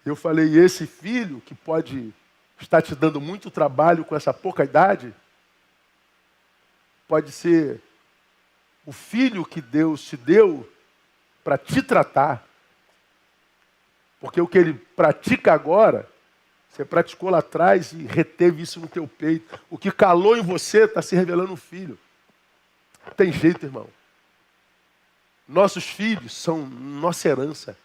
S1: Eu falei, esse filho que pode estar te dando muito trabalho com essa pouca idade, pode ser o filho que Deus te deu para te tratar. Porque o que ele pratica agora, você praticou lá atrás e reteve isso no teu peito. O que calou em você está se revelando no filho. Não tem jeito, irmão. Nossos filhos são nossa herança.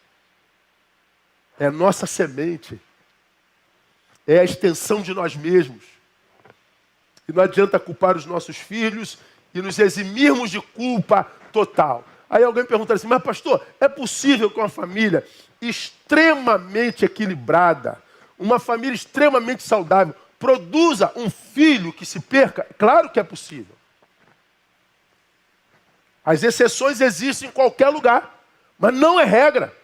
S1: É nossa semente. É a extensão de nós mesmos. E não adianta culpar os nossos filhos e nos eximirmos de culpa total. Aí alguém pergunta assim, mas pastor, é possível que uma família extremamente equilibrada, uma família extremamente saudável, produza um filho que se perca? Claro que é possível. As exceções existem em qualquer lugar, mas não é regra.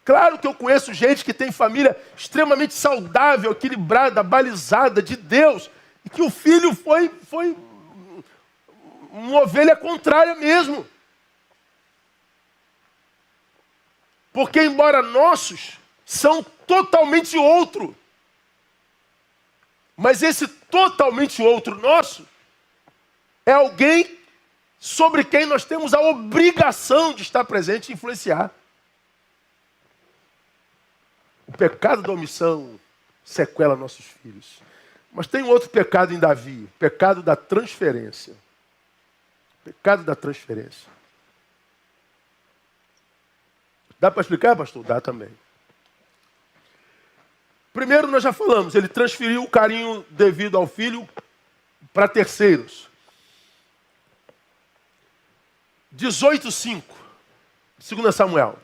S1: Claro que eu conheço gente que tem família extremamente saudável, equilibrada, balizada de Deus, e que o filho foi uma ovelha contrária mesmo. Porque embora nossos são totalmente outro, mas esse totalmente outro nosso é alguém sobre quem nós temos a obrigação de estar presente e influenciar. O pecado da omissão sequela nossos filhos. Mas tem um outro pecado em Davi, o pecado da transferência. Pecado da transferência. Dá para explicar, pastor? Dá também. Primeiro, nós já falamos, ele transferiu o carinho devido ao filho para terceiros. 18:5, 2 Samuel.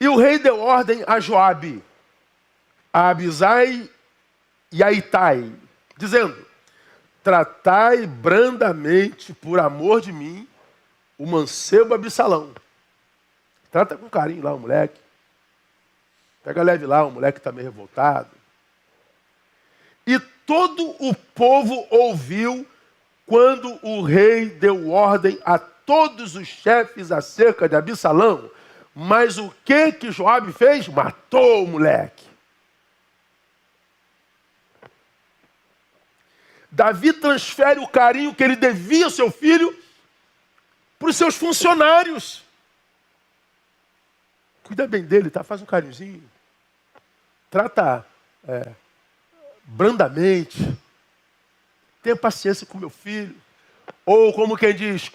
S1: E o rei deu ordem a Joabe, a Abisai e a Itai, dizendo, tratai brandamente, por amor de mim, o mancebo Absalão. Trata com carinho lá o moleque. Pega leve lá, o moleque está meio revoltado. E todo o povo ouviu quando o rei deu ordem a todos os chefes acerca de Absalão. Mas o que Joabe fez? Matou o moleque. Davi transfere o carinho que ele devia ao seu filho para os seus funcionários. Cuida bem dele, tá? Faz um carinhozinho. Trata brandamente. Tenha paciência com meu filho. Ou como quem diz,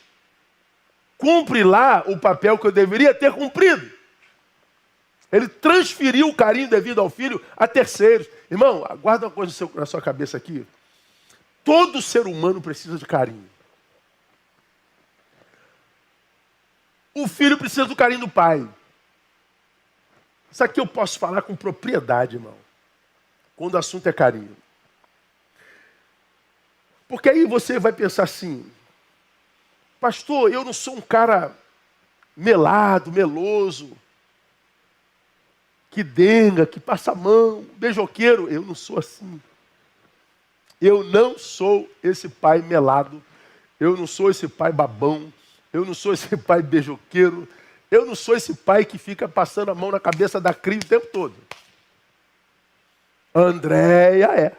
S1: cumpre lá o papel que eu deveria ter cumprido. Ele transferiu o carinho devido ao filho a terceiros. Irmão, guarda uma coisa na sua cabeça aqui. Todo ser humano precisa de carinho. O filho precisa do carinho do pai. Isso aqui eu posso falar com propriedade, irmão. Quando o assunto é carinho. Porque aí você vai pensar assim, pastor, eu não sou um cara melado, meloso, que denga, que passa a mão, beijoqueiro. Eu não sou assim. Eu não sou esse pai melado. Eu não sou esse pai babão. Eu não sou esse pai beijoqueiro. Eu não sou esse pai que fica passando a mão na cabeça da Cris o tempo todo. Andréia é.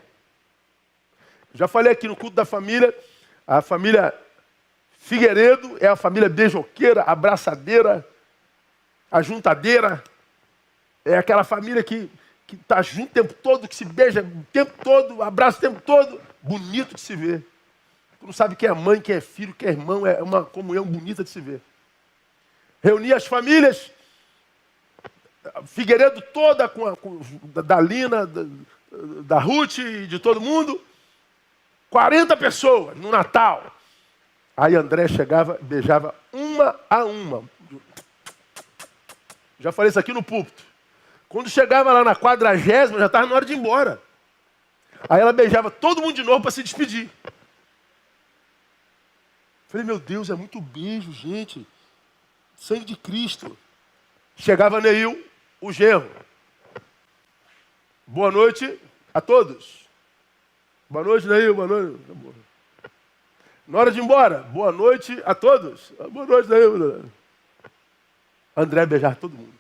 S1: Já falei aqui no culto da família, a família Figueiredo é a família beijoqueira, abraçadeira, ajuntadeira. É aquela família que está junto o tempo todo, que se beija o tempo todo, abraça o tempo todo. Bonito de se ver. Tu não sabe quem é mãe, quem é filho, quem é irmão, é uma comunhão bonita de se ver. Reuni as famílias, Figueiredo toda, da Lina, da Ruth e de todo mundo. 40 pessoas no Natal. Aí André chegava, beijava uma a uma. Já falei isso aqui no púlpito. Quando chegava lá na 40ª, já estava na hora de ir embora. Aí ela beijava todo mundo de novo para se despedir. Falei, meu Deus, é muito beijo, gente. Sangue de Cristo. Chegava Neil, o genro. Boa noite a todos. Boa noite, Neil, boa noite. Na hora de ir embora, boa noite a todos. Boa noite, Neil. André beijava todo mundo.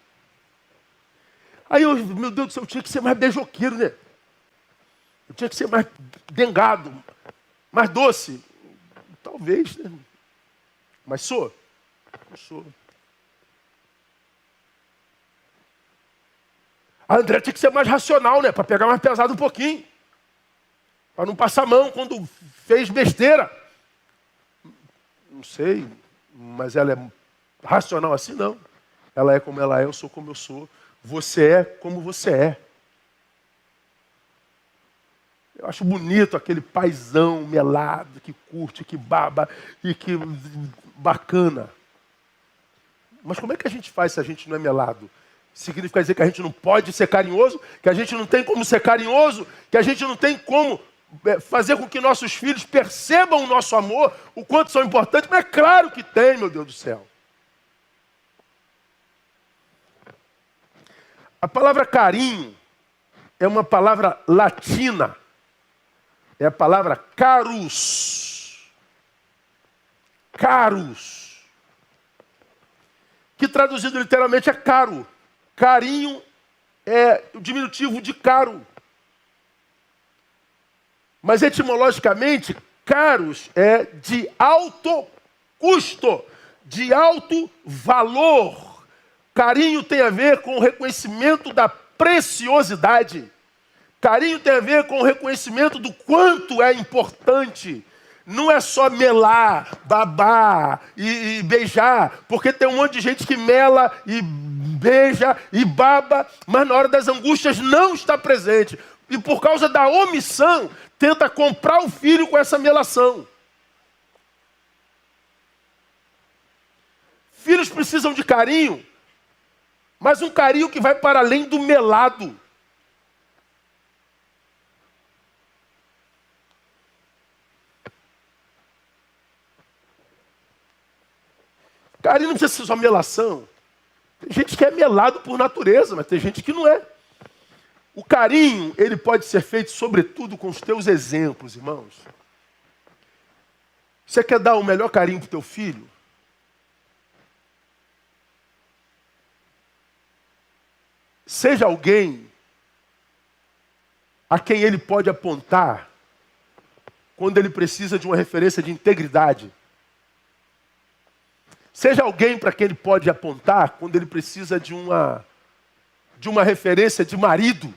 S1: Aí eu, meu Deus do céu, eu tinha que ser mais beijoqueiro, né? Eu tinha que ser mais dengado, mais doce. Talvez, né? Mas sou? Não sou. A André tinha que ser mais racional, né? Para pegar mais pesado um pouquinho. Para não passar a mão quando fez besteira. Não sei, mas ela é racional assim, não. Ela é como ela é, eu sou como eu sou. Você é como você é. Eu acho bonito aquele paizão melado, que curte, que baba e que bacana. Mas como é que a gente faz se a gente não é melado? Significa dizer que a gente não pode ser carinhoso, que a gente não tem como ser carinhoso, que a gente não tem como fazer com que nossos filhos percebam o nosso amor, o quanto são importantes. Mas é claro que tem, meu Deus do céu. A palavra carinho é uma palavra latina. É a palavra carus. Carus. Que traduzido literalmente é caro. Carinho é o diminutivo de caro. Mas etimologicamente, caros é de alto custo, de alto valor. Carinho tem a ver com o reconhecimento da preciosidade. Carinho tem a ver com o reconhecimento do quanto é importante. Não é só melar, babar e beijar, porque tem um monte de gente que mela e beija e baba, mas na hora das angústias não está presente. E por causa da omissão, tenta comprar o filho com essa melação. Filhos precisam de carinho, mas um carinho que vai para além do melado. Carinho não precisa ser só melação. Tem gente que é melado por natureza, mas tem gente que não é. O carinho, ele pode ser feito sobretudo com os teus exemplos, irmãos. Você quer dar o melhor carinho para o teu filho? Seja alguém a quem ele pode apontar quando ele precisa de uma referência de integridade. Seja alguém para quem ele pode apontar quando ele precisa de uma referência de marido.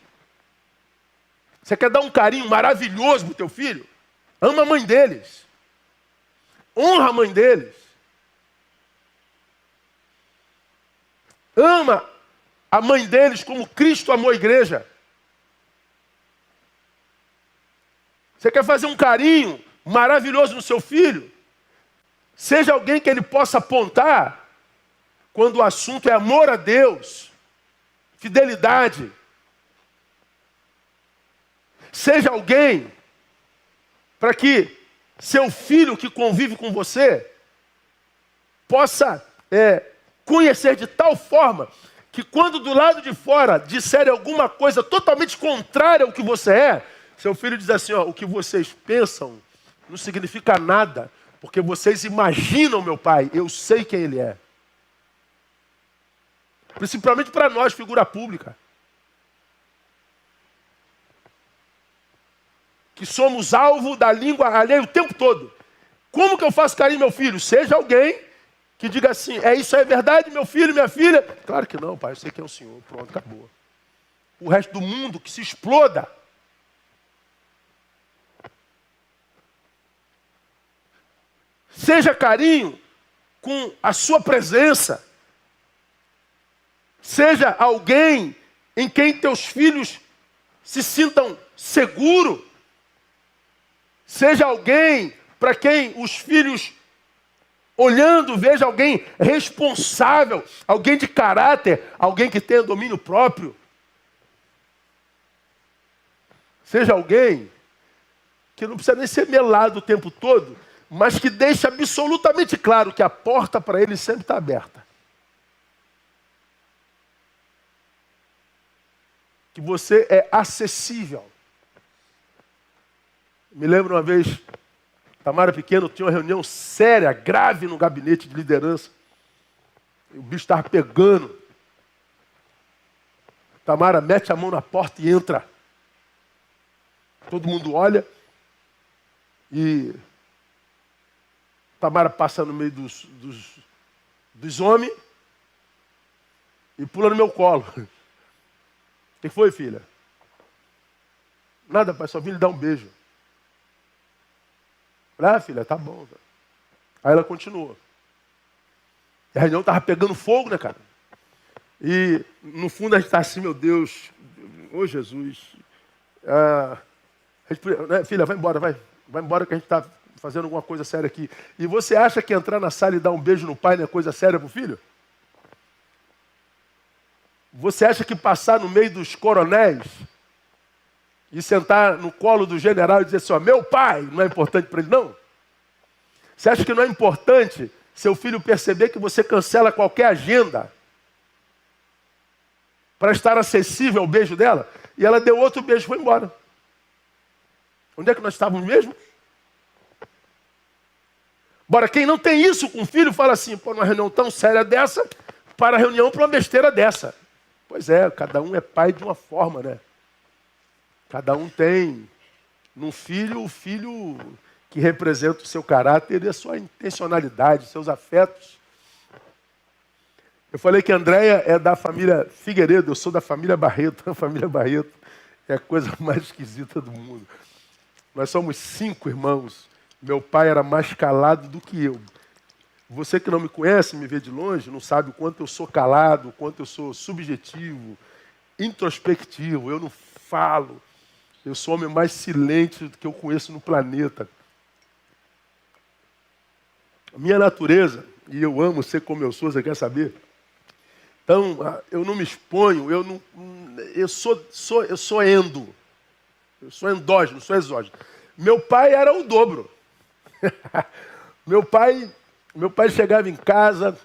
S1: Você quer dar um carinho maravilhoso para o teu filho? Ama a mãe deles. Honra a mãe deles. Ama a mãe deles como Cristo amou a igreja. Você quer fazer um carinho maravilhoso no seu filho? Seja alguém que ele possa apontar quando o assunto é amor a Deus, fidelidade. Seja alguém para que seu filho que convive com você possa conhecer de tal forma que quando do lado de fora disserem alguma coisa totalmente contrária ao que você é, seu filho diz assim, ó, o que vocês pensam não significa nada, porque vocês imaginam meu pai, eu sei quem ele é. Principalmente para nós, figura pública. Que somos alvo da língua alheia o tempo todo. Como que eu faço carinho, meu filho? Seja alguém que diga assim, isso é verdade, meu filho, minha filha? Claro que não, pai, eu sei quem é o senhor. Pronto, acabou. O resto do mundo que se exploda. Seja carinho com a sua presença. Seja alguém em quem teus filhos se sintam seguros. Seja alguém para quem os filhos, olhando, veja alguém responsável, alguém de caráter, alguém que tenha domínio próprio. Seja alguém que não precisa nem ser melado o tempo todo, mas que deixe absolutamente claro que a porta para ele sempre está aberta. Que você é acessível. Me lembro uma vez, Tamara pequeno tinha uma reunião séria, grave no gabinete de liderança. E o bicho estava pegando. Tamara mete a mão na porta e entra. Todo mundo olha. E Tamara passa no meio dos homens e pula no meu colo. O que foi, filha? Nada, pai, só vim lhe dar um beijo. Filha, tá bom. Aí ela continuou. E a reunião estava pegando fogo, né, cara? E no fundo a gente está assim, meu Deus, ô Jesus. Filha, vai embora, vai embora que a gente está fazendo alguma coisa séria aqui. E você acha que entrar na sala e dar um beijo no pai não é coisa séria para o filho? Você acha que passar no meio dos coronéis e sentar no colo do general e dizer assim, ó, meu pai, não é importante para ele, não? Você acha que não é importante seu filho perceber que você cancela qualquer agenda para estar acessível ao beijo dela? E ela deu outro beijo e foi embora. Onde é que nós estávamos mesmo? Bora, quem não tem isso com o filho, fala assim, pô, numa reunião tão séria dessa, para a reunião para uma besteira dessa. Pois é, cada um é pai de uma forma, né? Cada um tem no filho o filho que representa o seu caráter e a sua intencionalidade, seus afetos. Eu falei que a Andréia é da família Figueiredo, eu sou da família Barreto. A família Barreto é a coisa mais esquisita do mundo. Nós somos 5 irmãos. Meu pai era mais calado do que eu. Você que não me conhece, me vê de longe, não sabe o quanto eu sou calado, o quanto eu sou subjetivo, introspectivo, eu não falo. Eu sou o homem mais silente do que eu conheço no planeta. A minha natureza, e eu amo ser como eu sou, você quer saber? Então, eu não me exponho, eu sou endo. Eu sou endógeno, sou exógeno. Meu pai era o dobro. Meu pai chegava em casa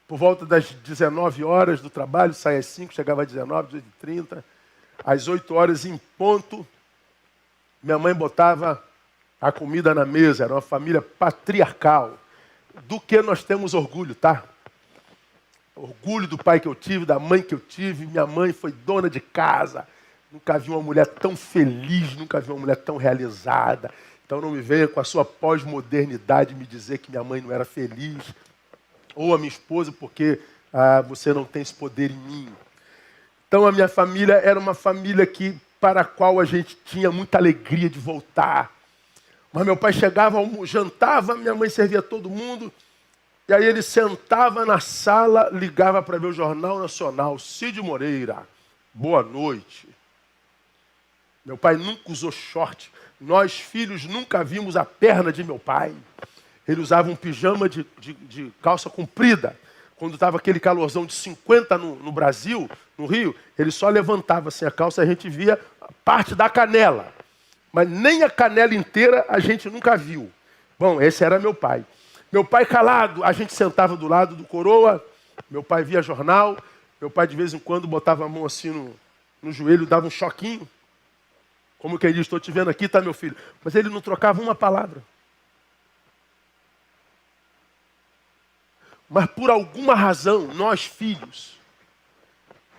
S1: por volta das 19 horas do trabalho, saía às 5, chegava às 19, 18h30. Às 8 horas em ponto, minha mãe botava a comida na mesa. Era uma família patriarcal. Do que nós temos orgulho, tá? Orgulho do pai que eu tive, da mãe que eu tive. Minha mãe foi dona de casa. Nunca vi uma mulher tão feliz, nunca vi uma mulher tão realizada. Então não me venha com a sua pós-modernidade me dizer que minha mãe não era feliz. Ou a minha esposa, porque você não tem esse poder em mim. Então a minha família era uma família para a qual a gente tinha muita alegria de voltar. Mas meu pai chegava, jantava, minha mãe servia todo mundo. E aí ele sentava na sala, ligava para ver o Jornal Nacional. Cid Moreira, boa noite. Meu pai nunca usou short. Nós, filhos, nunca vimos a perna de meu pai. Ele usava um pijama de calça comprida. Quando estava aquele calorzão de 50 no Brasil, no Rio, ele só levantava assim a calça e a gente via parte da canela. Mas nem a canela inteira a gente nunca viu. Bom, esse era meu pai. Meu pai calado, a gente sentava do lado do coroa Meu pai via jornal, meu pai de vez em quando botava a mão assim no joelho, dava um choquinho. Como quem diz, estou te vendo aqui, tá, meu filho? Mas ele não trocava uma palavra. Mas por alguma razão, nós filhos,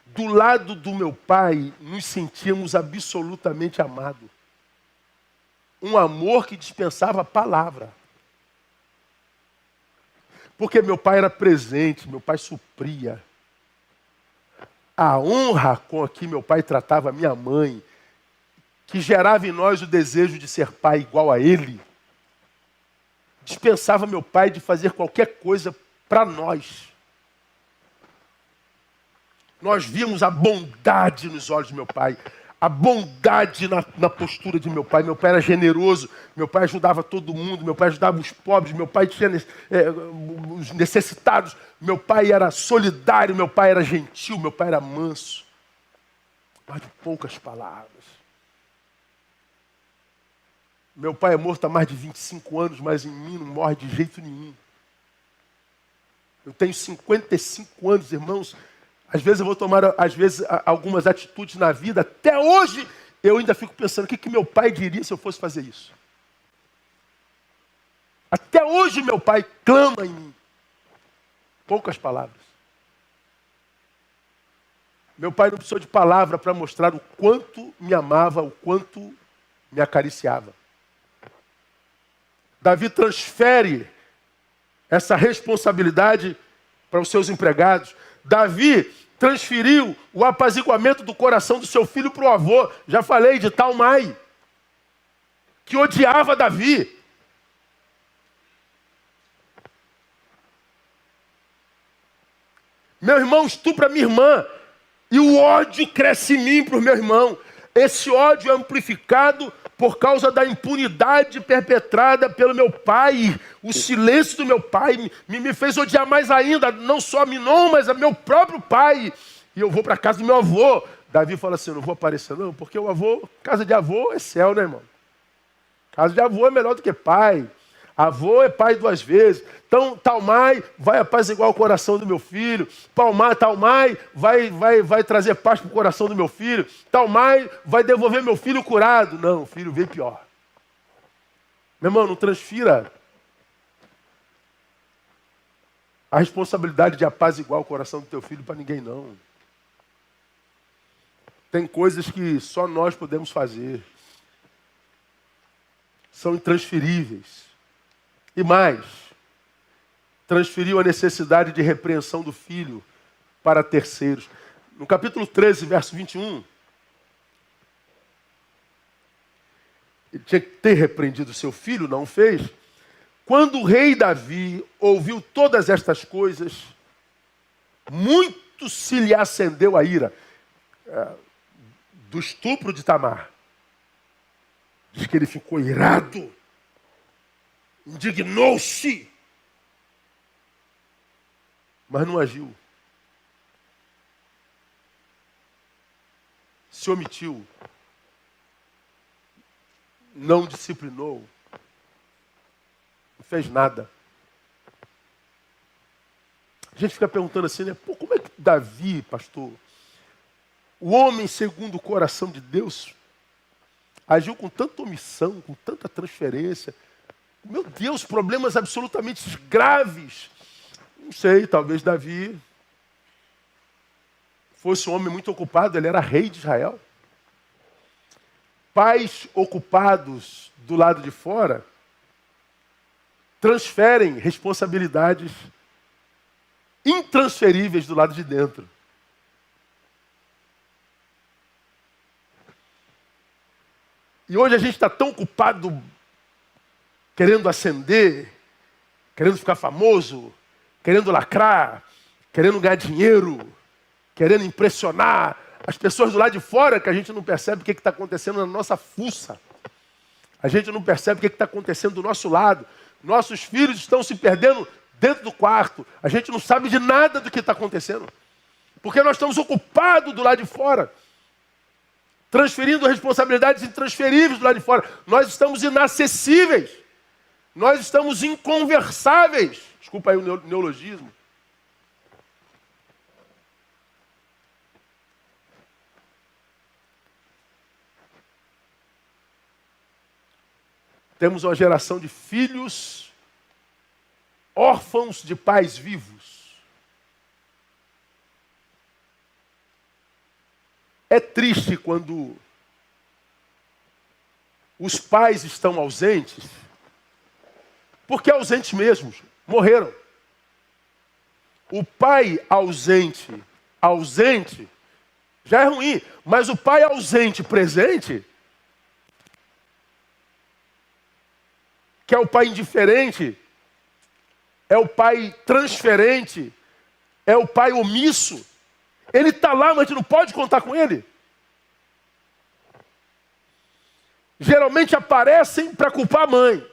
S1: do lado do meu pai, nos sentíamos absolutamente amados. Um amor que dispensava a palavra. Porque meu pai era presente, meu pai supria. A honra com que meu pai tratava a minha mãe, que gerava em nós o desejo de ser pai igual a ele, dispensava meu pai de fazer qualquer coisa para nós. Nós víamos a bondade nos olhos de meu pai, a bondade na postura de meu pai. Meu pai era generoso, meu pai ajudava todo mundo, meu pai ajudava os pobres, meu pai tinha os necessitados, meu pai era solidário, meu pai era gentil, meu pai era manso. Mas de poucas palavras. Meu pai é morto há mais de 25 anos, mas em mim não morre de jeito nenhum. Eu tenho 55 anos, irmãos. Às vezes eu vou tomar, algumas atitudes na vida. Até hoje, eu ainda fico pensando, o que meu pai diria se eu fosse fazer isso? Até hoje, meu pai clama em mim. Poucas palavras. Meu pai não precisou de palavra para mostrar o quanto me amava, o quanto me acariciava. Davi transfere essa responsabilidade para os seus empregados. Davi transferiu o apaziguamento do coração do seu filho para o avô. Já falei de Talmai, que odiava Davi. Meu irmão estupra minha irmã. E o ódio cresce em mim para o meu irmão. Esse ódio é amplificado por causa da impunidade perpetrada pelo meu pai. O silêncio do meu pai me fez odiar mais ainda, não só a Minon, mas a meu próprio pai. E eu vou para a casa do meu avô. Davi fala assim, eu não vou aparecer não, porque o avô, casa de avô é céu, né, irmão? Casa de avô é melhor do que pai. Avô é pai 2 vezes. Então, Talmai vai apaziguar o coração do meu filho. Talmai vai trazer paz para o coração do meu filho. Talmai vai devolver meu filho curado. Não, o filho veio pior. Meu irmão, não transfira a responsabilidade de apaziguar o coração do teu filho para ninguém, não. Tem coisas que só nós podemos fazer. São intransferíveis. E mais, transferiu a necessidade de repreensão do filho para terceiros. No capítulo 13, verso 21, ele tinha que ter repreendido seu filho, não fez. Quando o rei Davi ouviu todas estas coisas, muito se lhe acendeu a ira do estupro de Tamar. Diz que ele ficou irado. Indignou-se, mas não agiu. Se omitiu, não disciplinou, não fez nada. A gente fica perguntando assim, né? Pô, como é que Davi, pastor, o homem segundo o coração de Deus, agiu com tanta omissão, com tanta transferência? Meu Deus, problemas absolutamente graves. Não sei, talvez Davi fosse um homem muito ocupado, ele era rei de Israel. Pais ocupados do lado de fora transferem responsabilidades intransferíveis do lado de dentro. E hoje a gente está tão ocupado querendo ascender, querendo ficar famoso, querendo lacrar, querendo ganhar dinheiro, querendo impressionar as pessoas do lado de fora, que a gente não percebe o que está acontecendo na nossa fuça. A gente não percebe o que está acontecendo do nosso lado. Nossos filhos estão se perdendo dentro do quarto. A gente não sabe de nada do que está acontecendo. Porque nós estamos ocupados do lado de fora. Transferindo responsabilidades intransferíveis do lado de fora. Nós estamos inacessíveis. Nós estamos inconversáveis. Desculpa aí o neologismo. Temos uma geração de filhos órfãos de pais vivos. É triste quando os pais estão ausentes, porque ausentes mesmos, morreram. O pai ausente, já é ruim, mas o pai ausente, presente, que é o pai indiferente, é o pai transferente, é o pai omisso. Ele está lá, mas a gente não pode contar com ele. Geralmente aparecem para culpar a mãe.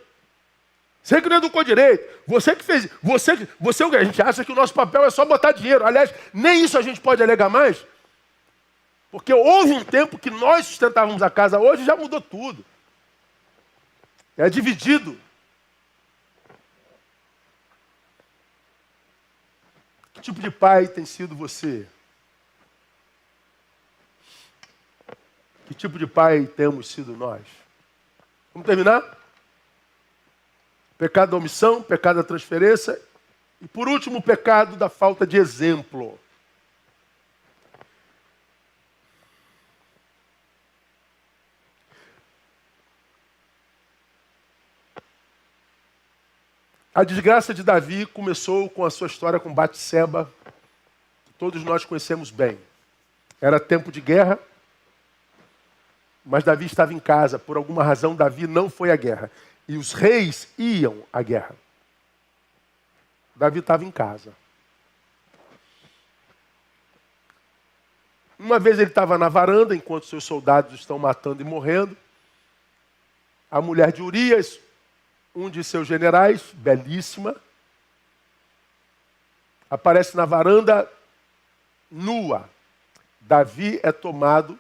S1: Você que não educou direito, você que fez, a gente acha que o nosso papel é só botar dinheiro. Aliás, nem isso a gente pode alegar mais, porque houve um tempo que nós sustentávamos a casa, hoje já mudou tudo. É dividido. Que tipo de pai tem sido você? Que tipo de pai temos sido nós? Vamos terminar? Pecado da omissão, pecado da transferência. E por último, o pecado da falta de exemplo. A desgraça de Davi começou com a sua história com Batseba, que todos nós conhecemos bem. Era tempo de guerra, mas Davi estava em casa. Por alguma razão, Davi não foi à guerra. E os reis iam à guerra. Davi estava em casa. Uma vez ele estava na varanda, enquanto seus soldados estão matando e morrendo. A mulher de Urias, um de seus generais, belíssima, aparece na varanda nua. Davi é tomado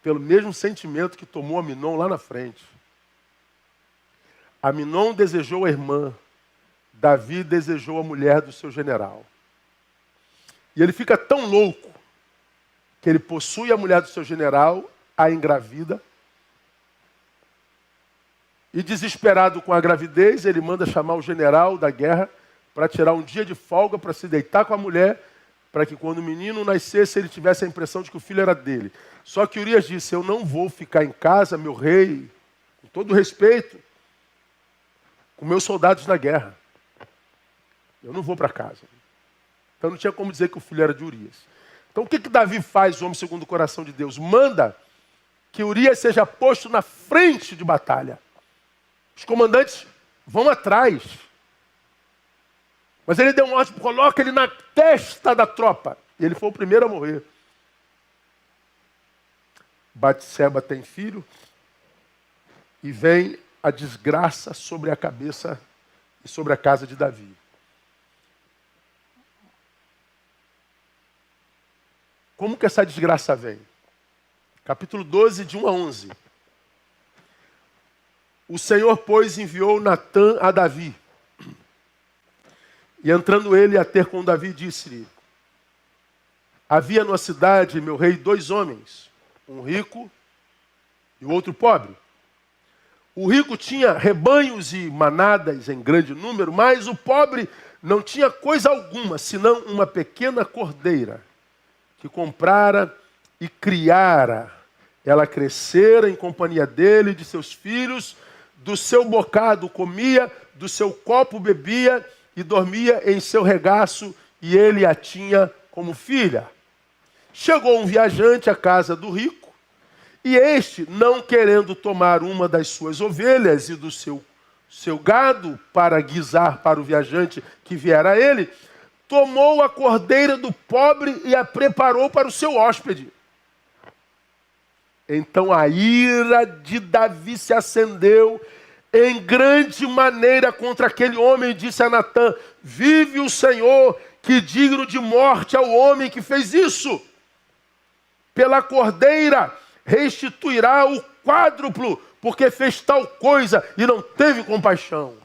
S1: pelo mesmo sentimento que tomou Aminon lá na frente. Aminon desejou a irmã, Davi desejou a mulher do seu general. E ele fica tão louco que ele possui a mulher do seu general, a engravida, e desesperado com a gravidez, ele manda chamar o general da guerra para tirar um dia de folga para se deitar com a mulher, para que quando o menino nascesse ele tivesse a impressão de que o filho era dele. Só que Urias disse: eu não vou ficar em casa, meu rei, com todo respeito, com meus soldados na guerra. Eu não vou para casa. Então não tinha como dizer que o filho era de Urias. Então o que Davi faz, o homem segundo o coração de Deus? Manda que Urias seja posto na frente de batalha. Os comandantes vão atrás. Mas ele deu um ordem, coloca ele na testa da tropa. E ele foi o primeiro a morrer. Batseba tem filho. E vem a desgraça sobre a cabeça e sobre a casa de Davi. Como que essa desgraça vem? Capítulo 12, de 1 a 11. O Senhor, pois, enviou Natã a Davi. E entrando ele a ter com Davi, disse-lhe: havia numa cidade, meu rei, 2 homens, um rico e o outro pobre. O rico tinha rebanhos e manadas em grande número, mas o pobre não tinha coisa alguma, senão uma pequena cordeira, que comprara e criara. Ela crescera em companhia dele e de seus filhos, do seu bocado comia, do seu copo bebia e dormia em seu regaço, e ele a tinha como filha. Chegou um viajante à casa do rico, e este, não querendo tomar uma das suas ovelhas e do seu gado para guisar para o viajante que viera a ele, tomou a cordeira do pobre e a preparou para o seu hóspede. Então a ira de Davi se acendeu em grande maneira contra aquele homem, e disse a Natã: vive o Senhor, que digno de morte é o homem que fez isso. Pela cordeira restituirá o quádruplo, porque fez tal coisa e não teve compaixão.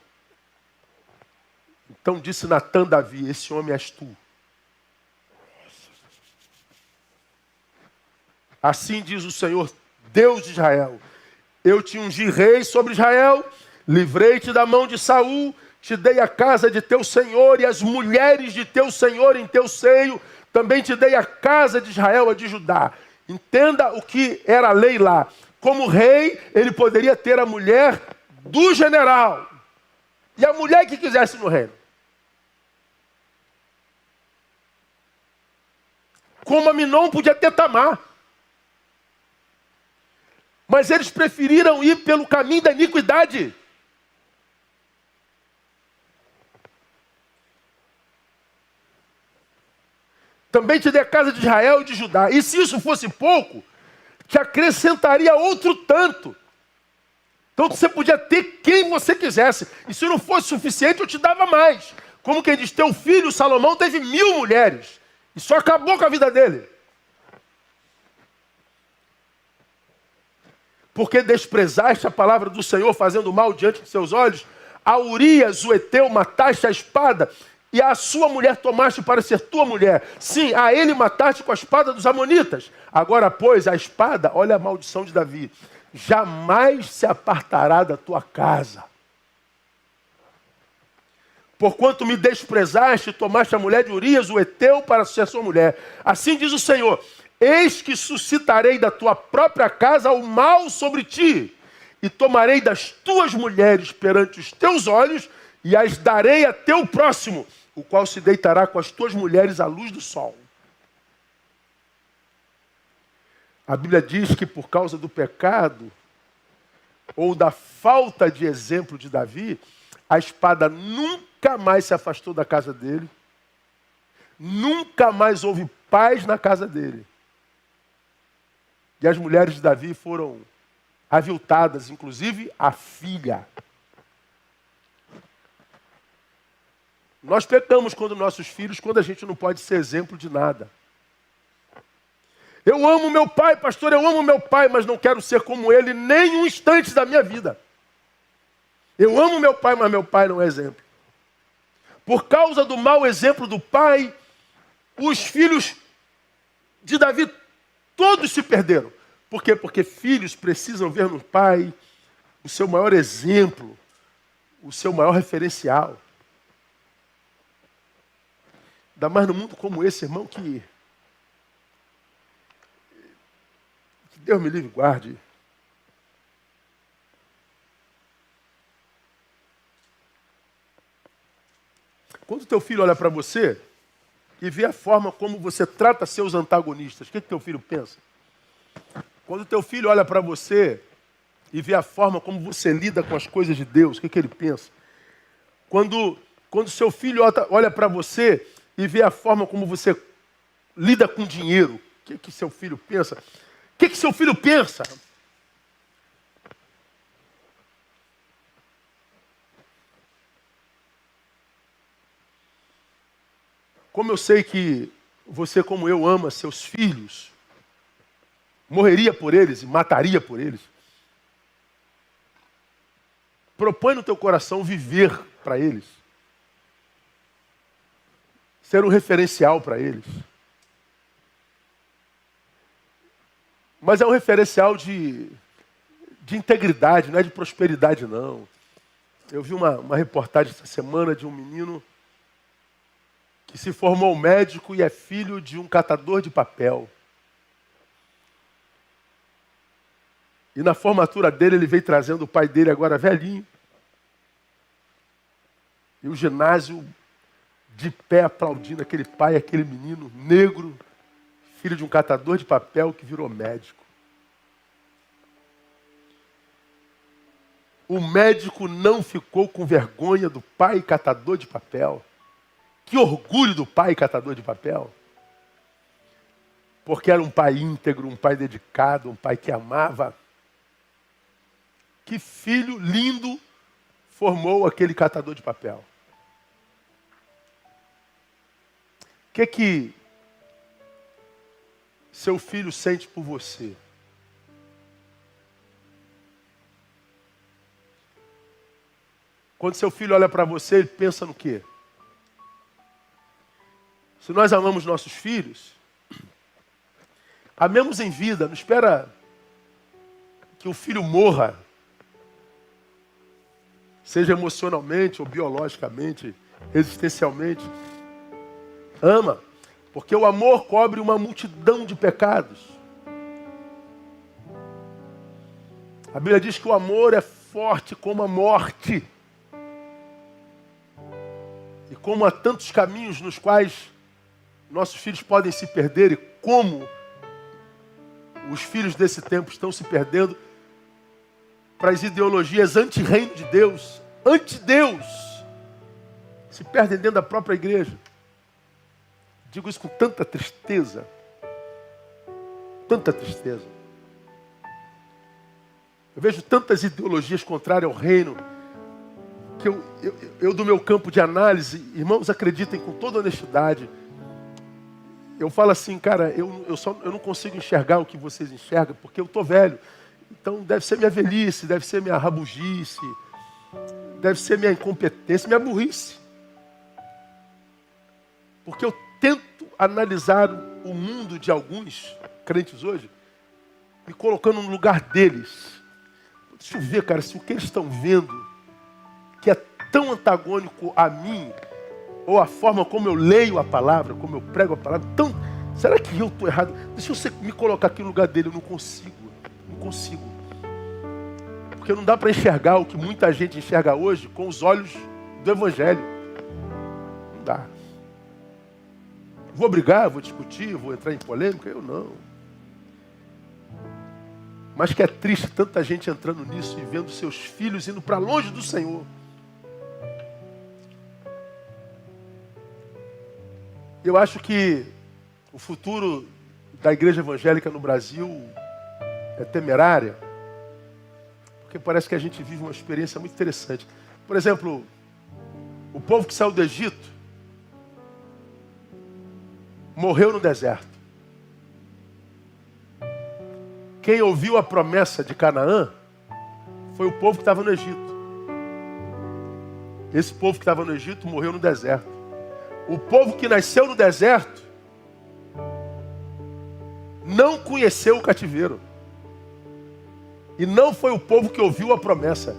S1: Então disse Natã a Davi: esse homem és tu. Assim diz o Senhor, Deus de Israel: eu te ungi rei sobre Israel, Livrei-te da mão de Saul, te dei a casa de teu senhor e as mulheres de teu senhor em teu seio. Também te dei a casa de Israel, a de Judá. Entenda o que era a lei lá. Como rei, ele poderia ter a mulher do general. E a mulher que quisesse no reino. Como Aminon podia ter Tamar. Mas eles preferiram ir pelo caminho da iniquidade. Também te dei a casa de Israel e de Judá. E se isso fosse pouco, te acrescentaria outro tanto. Então você podia ter quem você quisesse. E se não fosse suficiente, eu te dava mais. Como quem diz, teu filho Salomão teve 1000 mulheres. E só acabou com a vida dele. Porque desprezaste a palavra do Senhor, fazendo mal diante de seus olhos. A Urias, o Eteu, mataste a espada. E a sua mulher tomaste para ser tua mulher. Sim, a ele mataste com a espada dos amonitas. Agora, pois, a espada, olha a maldição de Davi, jamais se apartará da tua casa. Porquanto me desprezaste, tomaste a mulher de Urias, o Eteu, para ser sua mulher. Assim diz o Senhor, eis que suscitarei da tua própria casa o mal sobre ti, e tomarei das tuas mulheres perante os teus olhos, e as darei a teu próximo, o qual se deitará com as tuas mulheres à luz do sol. A Bíblia diz que por causa do pecado, ou da falta de exemplo de Davi, a espada nunca mais se afastou da casa dele, nunca mais houve paz na casa dele. E as mulheres de Davi foram aviltadas, inclusive a filha. Nós pecamos quando nossos filhos, quando a gente não pode ser exemplo de nada. Eu amo meu pai, pastor, eu amo meu pai, mas não quero ser como ele nem um instante da minha vida. Eu amo meu pai, mas meu pai não é exemplo. Por causa do mau exemplo do pai, os filhos de Davi todos se perderam. Por quê? Porque filhos precisam ver no pai o seu maior exemplo, o seu maior referencial. Ainda mais num mundo como esse, irmão, que Deus me livre e guarde. Quando teu filho olha para você e vê a forma como você trata seus antagonistas, o que teu filho pensa? Quando teu filho olha para você e vê a forma como você lida com as coisas de Deus, o que ele pensa? Quando seu filho olha para você e vê a forma como você lida com dinheiro, o que seu filho pensa? O que seu filho pensa? Como eu sei que você, como eu, ama seus filhos, morreria por eles e mataria por eles. Propõe no teu coração viver para eles. Ser um referencial para eles. Mas é um referencial de integridade, não é de prosperidade, não. Eu vi uma reportagem essa semana de um menino que se formou médico e é filho de um catador de papel. E na formatura dele, ele veio trazendo o pai dele, agora velhinho. E o ginásio de pé aplaudindo aquele pai, aquele menino negro, filho de um catador de papel que virou médico. O médico não ficou com vergonha do pai catador de papel. Que orgulho do pai catador de papel. Porque era um pai íntegro, um pai dedicado, um pai que amava. Que filho lindo formou aquele catador de papel. O que seu filho sente por você? Quando seu filho olha para você, ele pensa no quê? Se nós amamos nossos filhos, amemos em vida, não espera que o filho morra seja emocionalmente ou biologicamente, existencialmente. Ama, porque o amor cobre uma multidão de pecados. A Bíblia diz que o amor é forte como a morte. E como há tantos caminhos nos quais nossos filhos podem se perder e como os filhos desse tempo estão se perdendo para as ideologias anti-reino de Deus, anti-Deus, se perdem dentro da própria igreja. Digo isso com tanta tristeza, tanta tristeza. Eu vejo tantas ideologias contrárias ao reino, que eu do meu campo de análise, irmãos, acreditem com toda honestidade, eu falo assim, cara, eu não consigo enxergar o que vocês enxergam, porque eu estou velho. Então deve ser minha velhice, deve ser minha rabugice, deve ser minha incompetência, minha burrice. Porque eu tento analisar o mundo de alguns crentes hoje, me colocando no lugar deles. Deixa eu ver, cara, se o que eles estão vendo, que é tão antagônico a mim, ou a forma como eu leio a palavra, como eu prego a palavra, então, será que eu estou errado? Deixa eu me colocar aqui no lugar dele, eu não consigo. Porque não dá para enxergar o que muita gente enxerga hoje com os olhos do Evangelho. Não dá. Vou brigar, vou discutir, vou entrar em polêmica? Eu não. Mas que é triste tanta gente entrando nisso e vendo seus filhos indo para longe do Senhor. Eu acho que o futuro da igreja evangélica no Brasil é temerária, porque parece que a gente vive uma experiência muito interessante. Por exemplo, o povo que saiu do Egito morreu no deserto. Quem ouviu a promessa de Canaã foi o povo que estava no Egito. Esse povo que estava no Egito morreu no deserto. O povo que nasceu no deserto não conheceu o cativeiro. E não foi o povo que ouviu a promessa.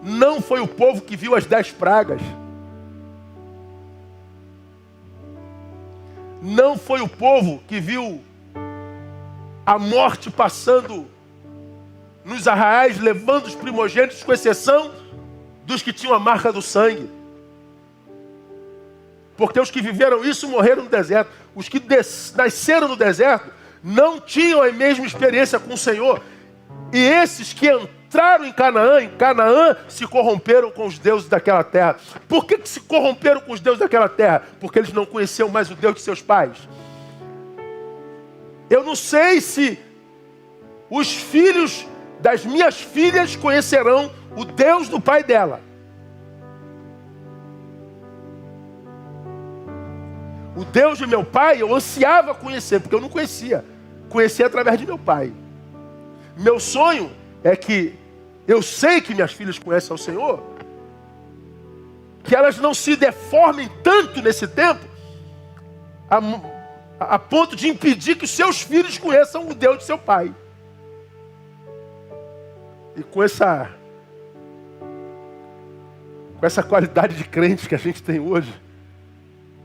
S1: Não foi o povo que viu as 10 pragas. Não foi o povo que viu a morte passando nos arraiais, levando os primogênitos, com exceção dos que tinham a marca do sangue. Porque os que viveram isso morreram no deserto. Os que nasceram no deserto não tinham a mesma experiência com o Senhor. E esses que entraram em Canaã se corromperam com os deuses daquela terra. Por que se corromperam com os deuses daquela terra? Porque eles não conheciam mais o Deus de seus pais. Eu não sei se os filhos das minhas filhas conhecerão o Deus do pai dela. O Deus de meu pai eu ansiava conhecer, porque eu não conhecia. Conhecia através de meu pai. Meu sonho é que eu sei que minhas filhas conhecem ao Senhor, que elas não se deformem tanto nesse tempo, a ponto de impedir que os seus filhos conheçam o Deus de seu pai. E com essa qualidade de crente que a gente tem hoje,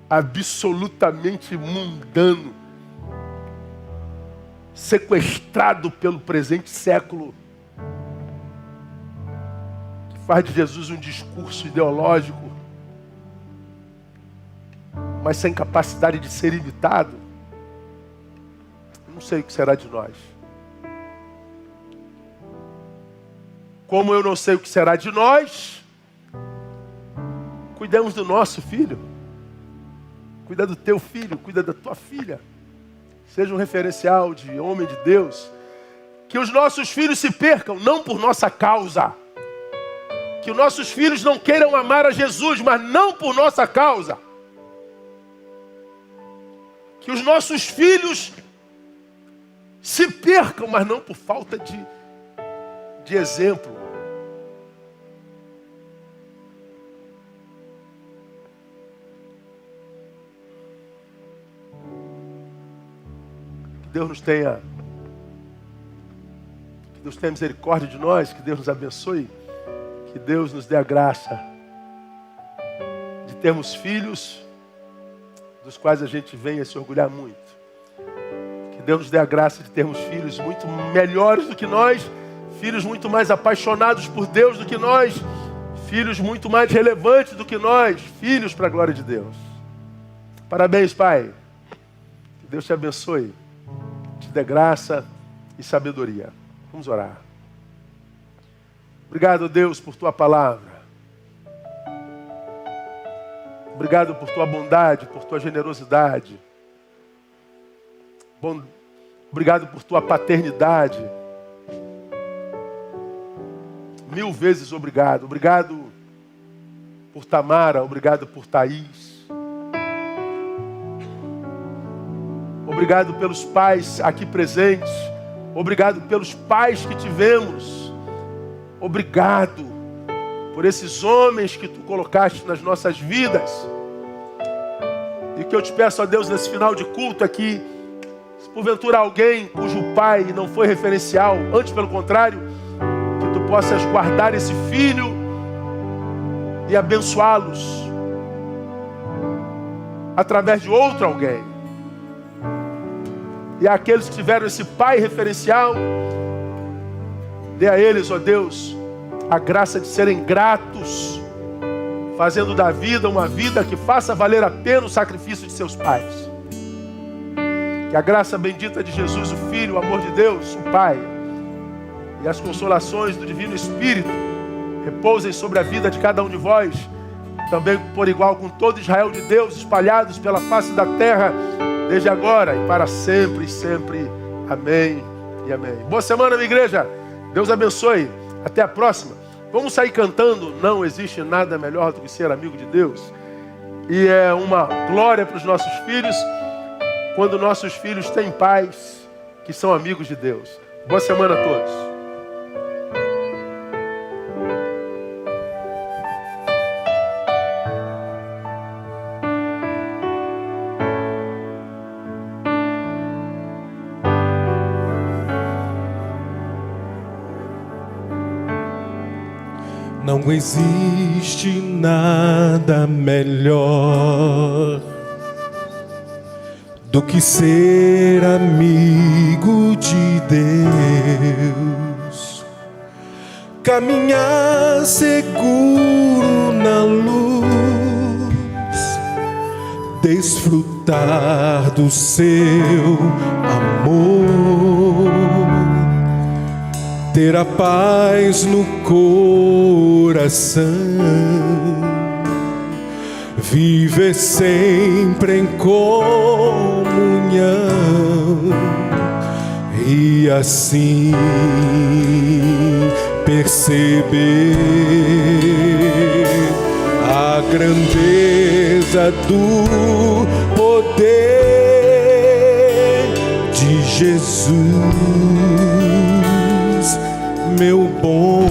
S1: absolutamente mundano, sequestrado pelo presente século, que faz de Jesus um discurso ideológico, mas sem capacidade de ser imitado, eu não sei o que será de nós. Como eu não sei o que será de nós, cuidamos do nosso filho. Cuida do teu filho, cuida da tua filha. Seja um referencial de homem de Deus. Que os nossos filhos se percam, não por nossa causa. Que os nossos filhos não queiram amar a Jesus, mas não por nossa causa. Que os nossos filhos se percam, mas não por falta de exemplo. Que Deus tenha misericórdia de nós, que Deus nos abençoe, que Deus nos dê a graça de termos filhos dos quais a gente venha se orgulhar muito. Que Deus nos dê a graça de termos filhos muito melhores do que nós, filhos muito mais apaixonados por Deus do que nós, filhos muito mais relevantes do que nós, filhos para a glória de Deus. Parabéns, Pai. Que Deus te abençoe, te dê graça e sabedoria. Vamos orar. Obrigado, Deus, por tua palavra. Obrigado por tua bondade, por tua generosidade. Obrigado por tua paternidade. 1000 vezes obrigado. Obrigado por Tamara, obrigado por Thaís. Obrigado pelos pais aqui presentes. Obrigado pelos pais que tivemos. Obrigado por esses homens que tu colocaste nas nossas vidas. E o que eu te peço a Deus nesse final de culto aqui, se porventura alguém cujo pai não foi referencial, antes pelo contrário, que tu possas guardar esse filho e abençoá-los através de outro alguém. E aqueles que tiveram esse pai referencial, dê a eles, ó Deus, a graça de serem gratos, fazendo da vida uma vida que faça valer a pena o sacrifício de seus pais. Que a graça bendita de Jesus, o Filho, o amor de Deus, o Pai, e as consolações do Divino Espírito repousem sobre a vida de cada um de vós, também por igual com todo Israel de Deus, espalhados pela face da terra, desde agora e para sempre e sempre. Amém e amém. Boa semana, minha igreja. Deus abençoe. Até a próxima. Vamos sair cantando. Não existe nada melhor do que ser amigo de Deus. E é uma glória para os nossos filhos quando nossos filhos têm pais que são amigos de Deus. Boa semana a todos.
S2: Não existe nada melhor do que ser amigo de Deus, caminhar seguro na luz, desfrutar do seu amor, ter a paz no coração, viver sempre em comunhão e assim perceber a grandeza do poder de Jesus, meu bom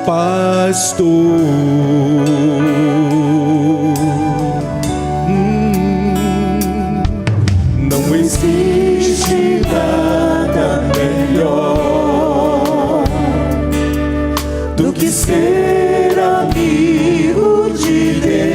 S2: pastor. Não existe nada melhor do que ser amigo de Deus,